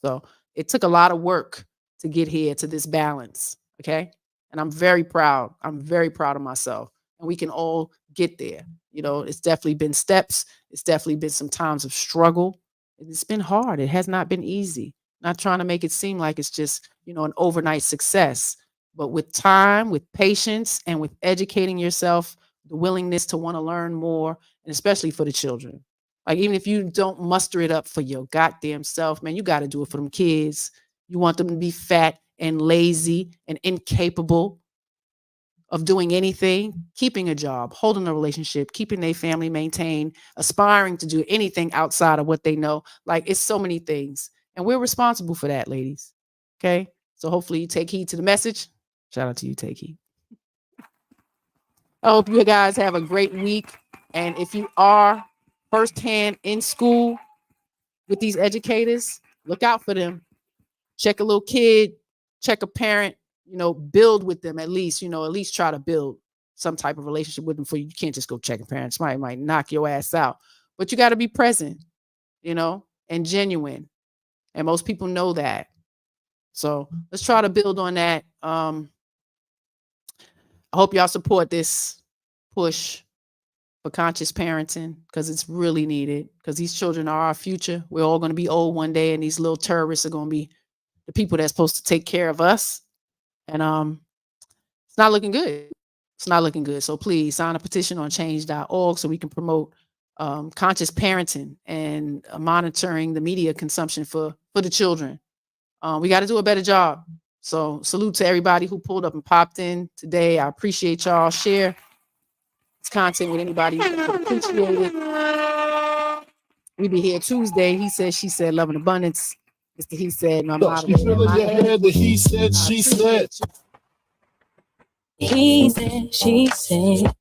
So it took a lot of work to get here to this balance. Okay. And I'm very proud. I'm very proud of myself. And we can all get there. You know, it's definitely been steps. It's definitely been some times of struggle. It's been hard. It has not been easy. Not trying to make it seem like it's just, you know, an overnight success. But with time, with patience, and with educating yourself, the willingness to want to learn more, and especially for the children. Like, even if you don't muster it up for your goddamn self, man, you got to do it for them kids. You want them to be fat and lazy and incapable of doing anything, keeping a job, holding a relationship, keeping their family maintained, aspiring to do anything outside of what they know. Like, it's so many things. And we're responsible for that, ladies. Okay? So hopefully you take heed to the message. Shout out to you, Take Heed. I hope you guys have a great week. And if you are firsthand in school with these educators, look out for them. Check a little kid, check a parent, you know, build with them at least, you know, at least try to build some type of relationship with them. For you can't just go checking parents. Somebody might knock your ass out. But you got to be present, you know, and genuine. And most people know that. So let's try to build on that. I hope y'all support this push for conscious parenting, because it's really needed, because these children are our future. We're all going to be old one day, and these little terrorists are going to be the people that's supposed to take care of us. And it's not looking good. It's not looking good. So please sign a petition on change.org so we can promote conscious parenting and monitoring the media consumption for the children. We got to do a better job. So salute to everybody who pulled up and popped in today. I appreciate y'all. Share this content with anybody who would appreciate it. We be here Tuesday. He said, she said, love and abundance. Mr. He said, no, I'm He said, she said. He said, she said.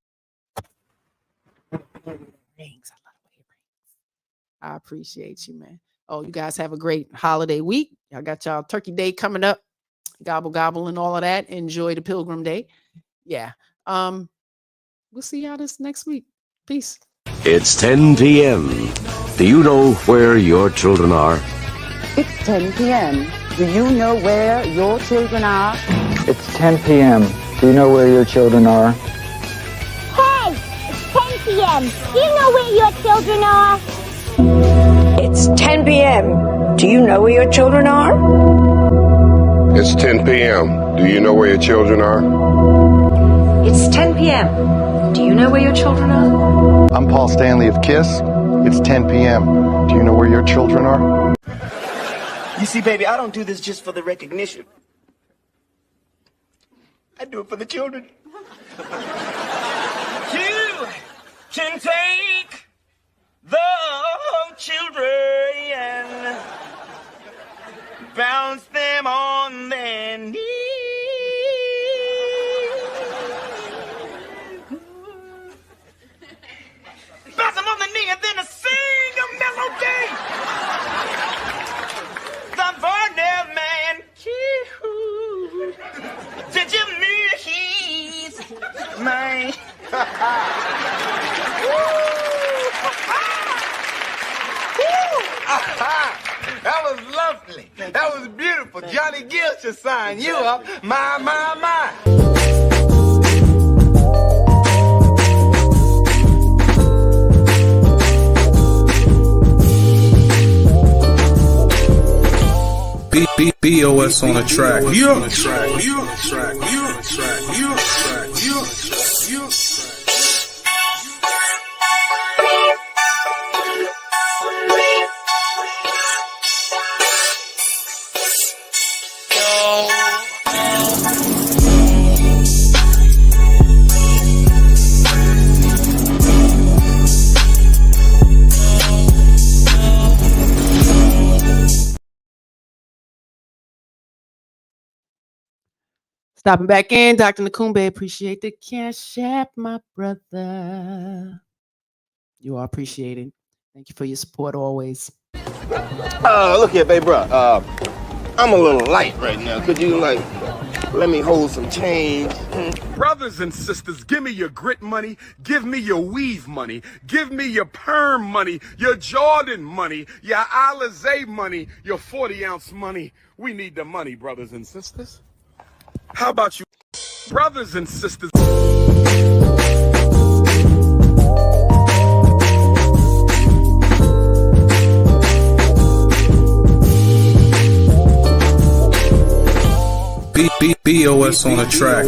I appreciate you, man. Oh, you guys have a great holiday week. Y'all got y'all Turkey Day coming up. Gobble, gobble, and all of that. Enjoy the Pilgrim Day. Yeah. We'll see y'all this next week. Peace. It's 10 p.m. Do you know where your children are? It's 10 p.m. Do you know where your children are? It's 10 p.m. Do you know where your children are? Hey, it's 10 p.m. Do you know where your children are? It's 10 p.m. Do you know where your children are? It's 10 p.m. Do you know where your children are? It's 10 p.m. Do you know where your children are? I'm Paul Stanley of KISS. It's 10 p.m. Do you know where your children are? You see, baby, I don't do this just for the recognition. I do it for the children. You can take the children and bounce them on their knees. Bounce them on the knee and then sing a melody. The Varnell man, did you mean he's mine? That was lovely. That was beautiful. Johnny Gill should sign you up. My. BOS on the track. Stopping back in, Dr. Nakumbe, appreciate the cash app, my brother. You are appreciated. Thank you for your support always. Look here, baby, bro. I'm a little light right now. Could you, let me hold some change? Brothers and sisters, give me your grit money. Give me your weave money. Give me your perm money. Your Jordan money. Your Alizé money. Your 40-ounce money. We need the money, brothers and sisters. How about you, brothers and sisters? BOS on the track.